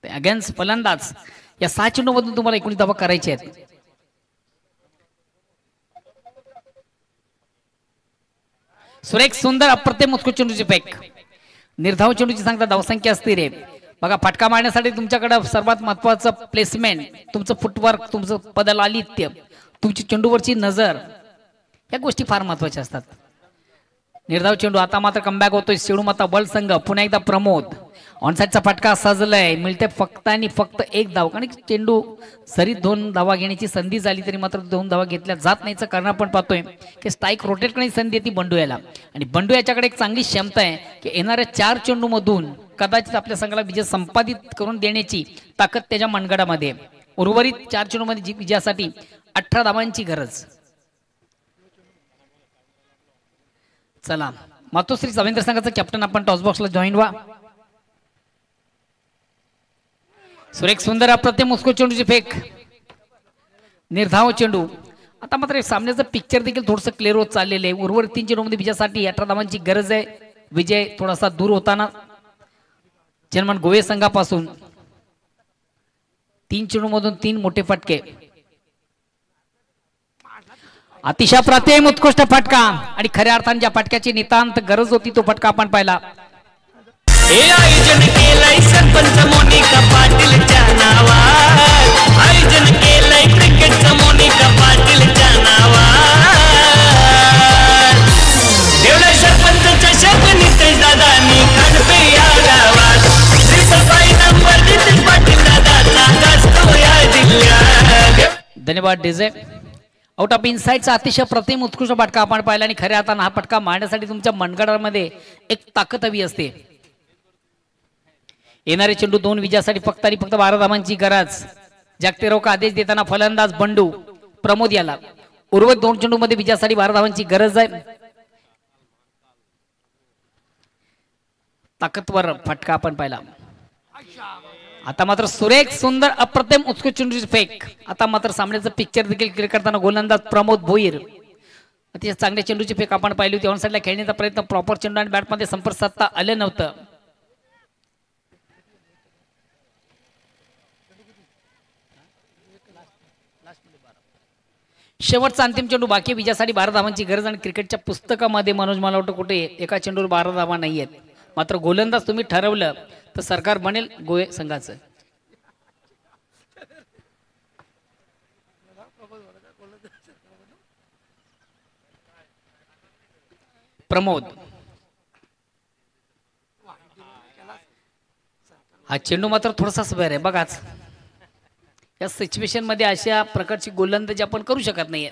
अगेन्स्ट फलंदाज या 6 चेंडू मधून तुम्हाला 19 धावा करायचे आहेत. सुरेख सुंदर अप्रतिम उत्कृष्ट चेंडूची फेक. निर्धाव चेंडूची सांगता धावसंख्या असते रे. बघा फटका मारण्यासाठी तुमच्याकडे सर्वात महत्वाचं प्लेसमेंट, तुमचं फुटवर्क, तुमचं पदलालित्य, तुमची चेंडूवरची नजर, या गोष्टी फार महत्वाच्या असतात. निर्धाव चेंडू आता मात्र कमबॅक होतोय. चेंडू माता बल संघ पुन्हा एकदा प्रमोद. ऑनसाइडचा फटका सजलाय. मिळते फक्त आणि फक्त 1 धाव. कारण चेंडू जरी 2 धावा घेण्याची संधी झाली तरी मात्र 2 धावा घेतल्या जात नाहीचं कारण आपण पाहतोय की स्ट्राईक रोटेट करण्याची संधी येते बंडू याला. आणि बंडू याच्याकडे एक चांगली क्षमता आहे की येणाऱ्या 4 चेंडू मधून कदाचित आपल्या संघाला विजय संपादित करून देण्याची ताकद त्याच्या मनगडामध्ये. उर्वरित 4 चेंडू मध्ये विजयासाठी 18 धावांची गरज. चला मातोश्री रवींद्र संघाचा कॅप्टन आपण टॉस बॉक्सला जॉईन व्हा. सुरेख सुंदर अप्रतिम उत्कृष्ट चेंडूची फेक. निर्धाव चेंडू. आता मात्र सामन्याचं पिक्चर देखील थोडंसं क्लिअर होत चाललेलं आहे. उर्वरित 3 चेंडू मध्ये विजयासाठी 18 धावांची गरज आहे. विजय थोडासा दूर होताना जर्मन गोवे संघापासून. 3 चेंडू मधून 3 मोठे फटके. अतिशय प्रतिम उत्कृष्ट फटका आणि खऱ्या अर्थाने ज्या फटक्याची नितांत गरज होती तो फटका आपण पाहिला. हे आयोजन केलंय सरपंच मोनिका पाटीलच्या नावात. आयोजन केलंय क्रिकेटचं मोनिका पाटीलच्या नावात. ठेवलंय सरपंचच्या शब्द नितेश दादांनी खांडपे या गावात. सफाई नंबर नितेश पाटील दादाचा गाजतो या जिल्ह्यात. धन्यवाद डीजे. आउट ऑफ इनसाइडचा अतिशय प्रतिम उत्कृष्ट फटका आपण पाहिला. आणि खऱ्या अर्थानं हा फटका मारण्यासाठी तुमच्या मनगडामध्ये एक ताकद हवी असते. येणारे चेंडू 2 विजयासाठी फक्त आणि फक्त 12 धावांची गरज. जागतिक आदेश देताना फलंदाज बंडू प्रमोद याला. उर्वरित 2 चेंडू मध्ये विजयासाठी 12 धावांची गरज आहे. ताकदवर फटका आपण पाहिला. आता मात्र सुरेख सुंदर अप्रतिम उत्कृष्ट चेंडूची फेक. आता मात्र सामन्याचं पिक्चर देखील क्लिअर करताना गोलंदाज प्रमोद भोईर. अतिशय चांगल्या चेंडूची फेक आपण पाहिली होती. ऑन साइडला खेळण्याचा प्रयत्न. प्रॉपर चेंडू आणि बॅटमध्ये संपर्क साधता आलं नव्हतं. शेवटचा अंतिम चेंडू बाकी. विजयासाठी 12 धावांची गरज. आणि क्रिकेटच्या पुस्तकामध्ये मनोज मला वाटतं कुठे एका चेंडूवर 12 धावा नाही आहेत. मात्र गोलंदाज तुम्ही ठरवलं तर सरकार बनेल गोवे संघाचं. प्रमोद. हा चेंडू मात्र थोडासा स्वेअर आहे बघाच. या सिच्युएशन मध्ये अशा प्रकारची गोलंदाजी आपण करू शकत नाहीये.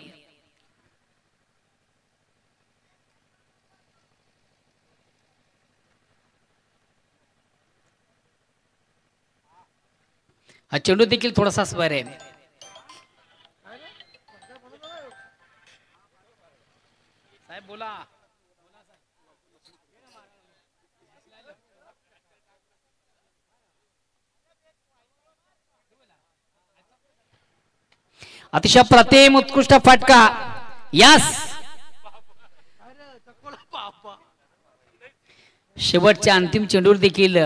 हा चेंडू देखील थोडासा स्वर आहे. साहेब बोला. अतिशय प्रतिम उत्कृष्ट फटका. यास शेवटच्या अंतिम चेंडूवर देखील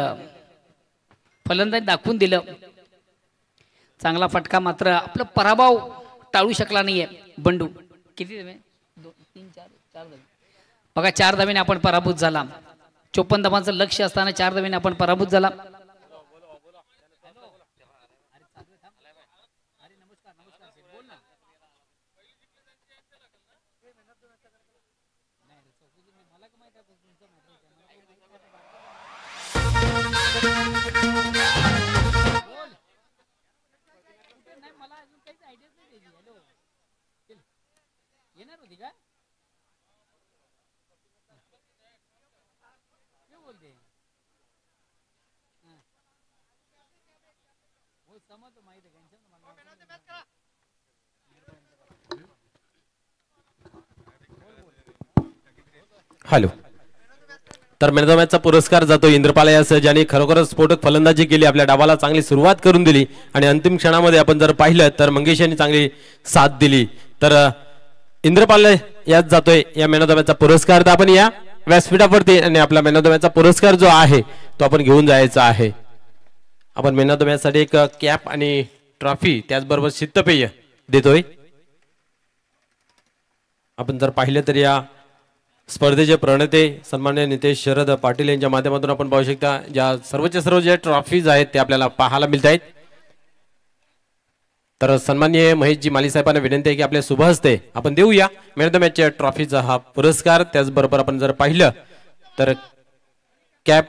फलंदाज दाखवून दिलं. चांगला फटका. मात्र आपला पराभव टाळू शकला नाहीये बंडू. किती धावे? 2 3 4 धावे. बघा 4 धावेने आपण पराभूत झाला. 54 धावांचं लक्ष असताना 4 धावेने आपण पराभूत झाला. हॅलो. तर मॅन ऑफ द मॅचचा पुरस्कार जातो इंद्रपाल यास, ज्याने खरोखरच स्फोटक फलंदाजी केली, आपल्या डावाला चांगली सुरुवात करून दिली आणि अंतिम क्षणामध्ये आपण जर पाहिलं तर मंगेश यांनी चांगली साथ दिली. तर इंद्रपाल यास जातोय या मॅन ऑफ द मॅचचा पुरस्कार. तर आपण या व्यासपीठावरती आणि आपला मॅन ऑफ द मॅचचा पुरस्कार जो आहे तो आपण घेऊन जायचा आहे. आपण मॅन ऑफ द मॅच साठी एक कॅप आणि ट्रॉफी त्याचबरोबर शीतपेय देतोय. आपण जर पाहिलं तर या स्पर्धेचे प्रणेते सन्माननीय नितेश शरद पाटील यांच्या माध्यमातून आपण पाहू शकता ज्या सर्वच्या सर्व ज्या ट्रॉफीज आहेत ते आपल्याला पाहायला मिळत आहेत. तर सन्माननीय महेशजी माली साहेबांना विनंती आहे की आपल्या शुभ हस्ते आपण देऊया मॅन ऑफ द मॅचच्या ट्रॉफीचा हा पुरस्कार. त्याचबरोबर आपण जर पाहिलं तर कॅप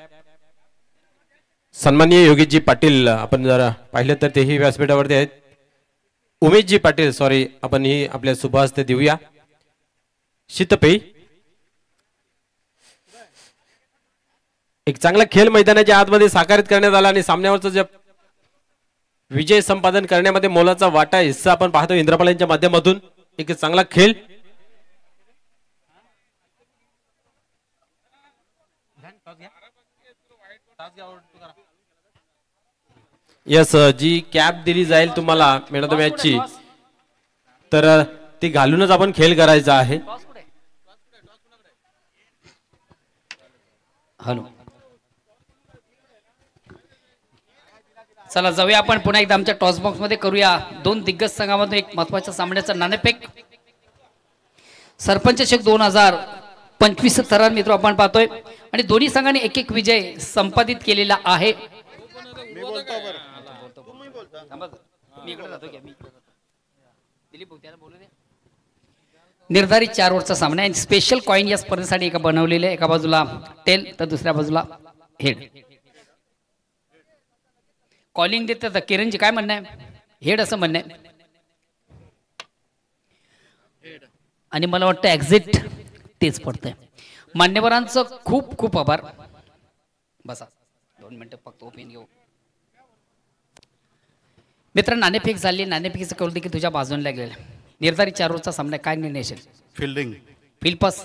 सन्माननीय योगेशजी पाटील आपण जर पाहिलं तर तेही व्यासपीठावरती आहेत. उमेशजी पाटील सॉरी आपण ही आपल्या शुभ हस्ते देऊया. शीतपेय एक चांगला खेळ मैदानाच्या आतमध्ये साकारित करण्यात आला आणि सामन्यावरचा जे विजय संपादन करण्यामध्ये मोलाचा वाटा हिस्सा आपण पाहतो इंद्रपाल यांच्या माध्यमातून. एक चांगला खेळ. यस जी कॅप दिली जाईल तुम्हाला मॅन ऑफ द मॅचची तर ती घालूनच आपण खेळ करायचा आहे. हॅलो. चला जाऊया आपण पुन्हा एकदा आमच्या टॉस बॉक्स मध्ये करूया 2 दिग्गज संघामधून एक महत्वाच्या सामन्याचा नाणेफेक. सरपंच चषक 2025 थरार मित्र आपण पाहतोय आणि दोन्ही संघांनी एक एक विजय संपादित केलेला आहे. निर्धारित 4 ओव्हरचा सामना आहे. स्पेशल कॉइन या स्पर्धेसाठी एका बनवलेले, एका बाजूला टेल तर दुसऱ्या बाजूला हेड. कॉलिंग देतात किरणजी काय म्हणणं आहे? हेड असं म्हणणं आहे. आणि मला वाटतं एक्झिट तेच पडतंय. मान्यवरांचं खूप खूप आभार. बसा 2 मिनिटं फक्त ओपिन घेऊ. मित्र नाणेफेक झाली. नाणेफेकीचं कौल देखील तुझ्या बाजूने लागलेलं. निर्धारित 4 ओव्हरचा सामना काय निर्णय असेल? Fielding field pass.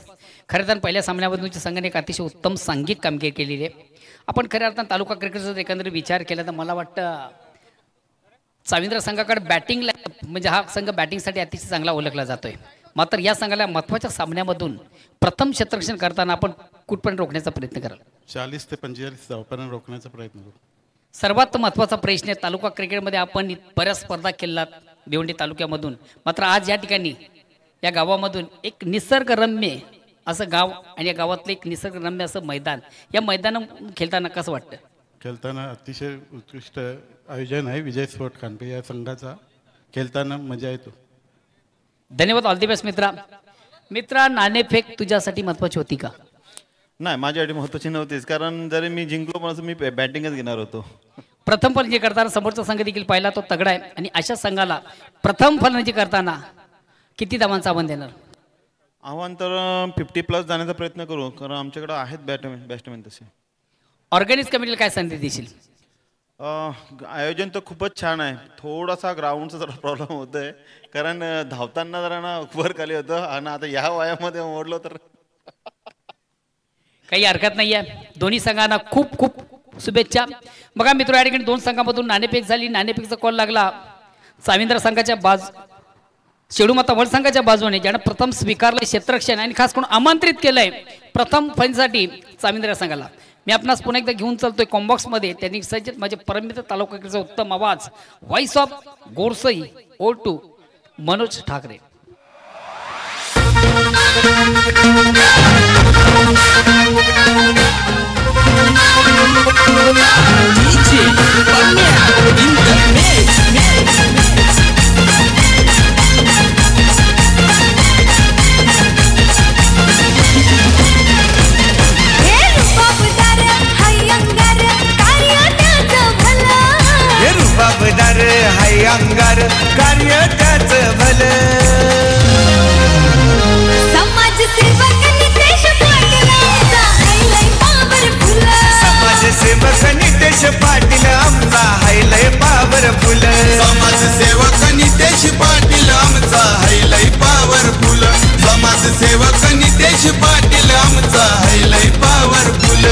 खरं तर पहिल्या सामन्यामध्ये तुमच्या संघाने एक अतिशय उत्तम सांघिक कामगिरी केलेली आहे. आपण खऱ्या अर्थानं तालुका क्रिकेटचा जर एकंदरीत विचार केला तर मला वाटतं चाविंद्र संघाकडे बॅटिंगला म्हणजे हा संघ बॅटिंगसाठी अतिशय चांगला ओळखला जातोय. मात्र या संघाला महत्त्वाच्या सामन्यामधून प्रथम क्षेत्ररक्षण करताना आपण कुठपर्यंत रोखण्याचा प्रयत्न कराल? 40 ते 45 धावांपर्यंत रोखण्याचा प्रयत्न करू. सर्वात महत्त्वाचा प्रश्न आहे तालुका क्रिकेटमध्ये आपण बऱ्याच स्पर्धा केल्यात भिवंडी तालुक्यामधून. मात्र आज या ठिकाणी या गावामधून एक निसर्गरम्य असं गाव आणि या गावातलं एक निसर्गरम्य असं मैदान, या मैदान खेळताना कसं वाटतं? खेळताना अतिशय उत्कृष्ट आयोजन आहे विजय स्पोर्ट खानपे या संघाचा. खेळताना मजा येतो. धन्यवाद. ऑल दी बेस्ट मित्रा. मित्रा नाणेफेक तुझ्यासाठी महत्त्वाची होती का? नाही, माझ्यासाठी महत्त्वाची नव्हतीच, कारण जरी मी जिंकलो पण असं मी बॅटिंगच घेणार होतो. प्रथम फलंदाजी करताना समोरचा संघ देखील पाहिला तो तगडा आहे आणि अशा संघाला प्रथम फलंदाजी करताना किती धावांचं आव्हान देणार? आव्हान तर 50+ जाण्याचा प्रयत्न करू, कारण आमच्याकडे आहेत बॅट्समॅन तसे. ऑर्गॅनिक कमिटीला काय संधी देशील? आयोजन तर खूपच छान आहे. थोडासा ग्राउंडचा जरा प्रॉब्लेम होतोय कारण धावताना जरा ना वर खाली होतं आणि आता या वयामध्ये मोडलो तर काही हरकत नाहीये. दोन्ही संघांना खूप खूप शुभेच्छा. बघा मित्र, या ठिकाणी दोन संघांमधून नाणेफेक झाली. नाणेफेकचा कॉल लागला साविंद्र संघाच्या शेडूमाता वड संघाच्या बाजूने, ज्यानं प्रथम स्वीकारलंय क्षेत्ररक्षण आणि खास करून आमंत्रित केलंय प्रथम फैनसाठी साविंद्र संघाला. मी आपणास पुन्हा एकदा घेऊन चालतोय कॉम्बॉक्स मध्ये. त्यांनी सज्जित माझे परममित्र तालुक्याचा उत्तम आवाज, व्हॉइस ऑफ गोरसई ओल्ड टू मनोज ठाकरे. बाबदार हाय अंगार कार्य त्याचं भलं. समाजसेवक नितेश पाटील आमचा हायलय पॉवरफुल. समाजसेवक नितेश पाटील आमचा हायलय पॉवरफुल. समाजसेवक नितेश पाटील आमचा हायलय पॉवरफुल. समाजसेवक नितेश पाटील आमचा हायलय पॉवरफुल.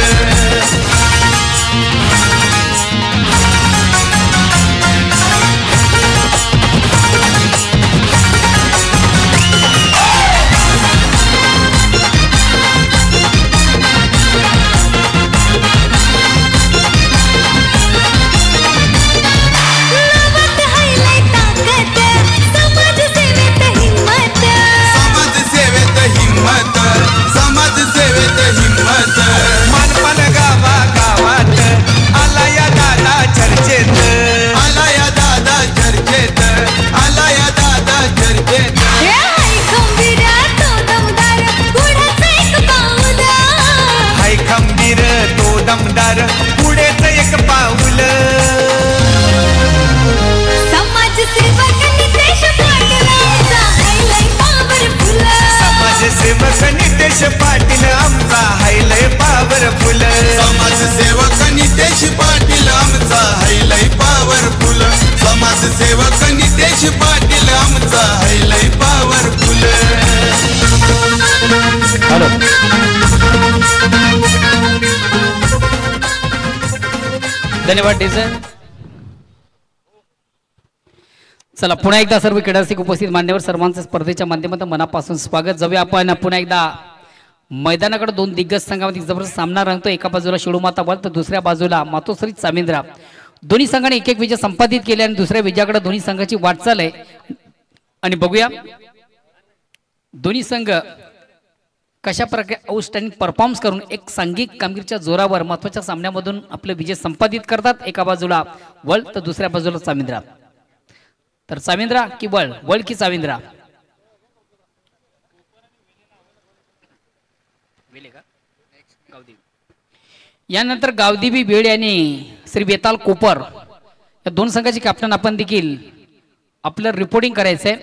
पुढेच एक पाऊल. समाजसेवक नितेश पाटील आमचा हायलय पॉवरफुल. समाजसेवक नितेश पाटील आमचा हायलय पॉवरफुल. समाजसेवक नितेश पाटील आमचा हायलय पॉवरफुल. समाजसेवक नितेश पाटील आमचा हायलय पॉवरफुल. धन्यवाद डिझाईन. चला पुन्हा एकदा सर्व क्रीडारसिक उपस्थित मान्यवर सर्वांचं स्पर्धेच्या माध्यमातून मनापासून स्वागत. जाऊया आपण पुन्हा एकदा मैदानाकडे. दोन दिग्गज संघामध्ये जबरदस्त सामना रंगतो. एका बाजूला शेडूमाता बल तर दुसऱ्या बाजूला मातोश्री सामिंद्रा. दोन्ही संघाने एक एक विजय संपादित केले आणि दुसऱ्या विजयाकडे दोन्ही संघाची वाटचाल आहे. आणि बघूया दोन्ही संघ कशा प्रकारे आउटस्टँडिंग परफॉर्मन्स करून एक सांघिक कामगिरीच्या जोरावर महत्वाच्या सामन्यामधून आपले विजय संपादित करतात. एका बाजूला वळ तर दुसऱ्या बाजूला सामिंद्रा. तर सामिंद्रा की वळ की सामिंद्रा? यानंतर गावदेवी बेड आणि श्री बेताल कोपर या दोन संघाचे कॅप्टन आपण देखील आपलं रिपोर्टिंग करायचंय.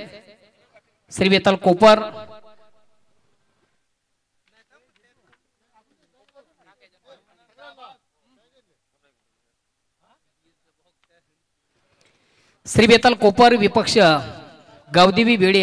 श्री बेताल कोपर श्री बेताल कोपर विपक्ष गावदेवी बेडे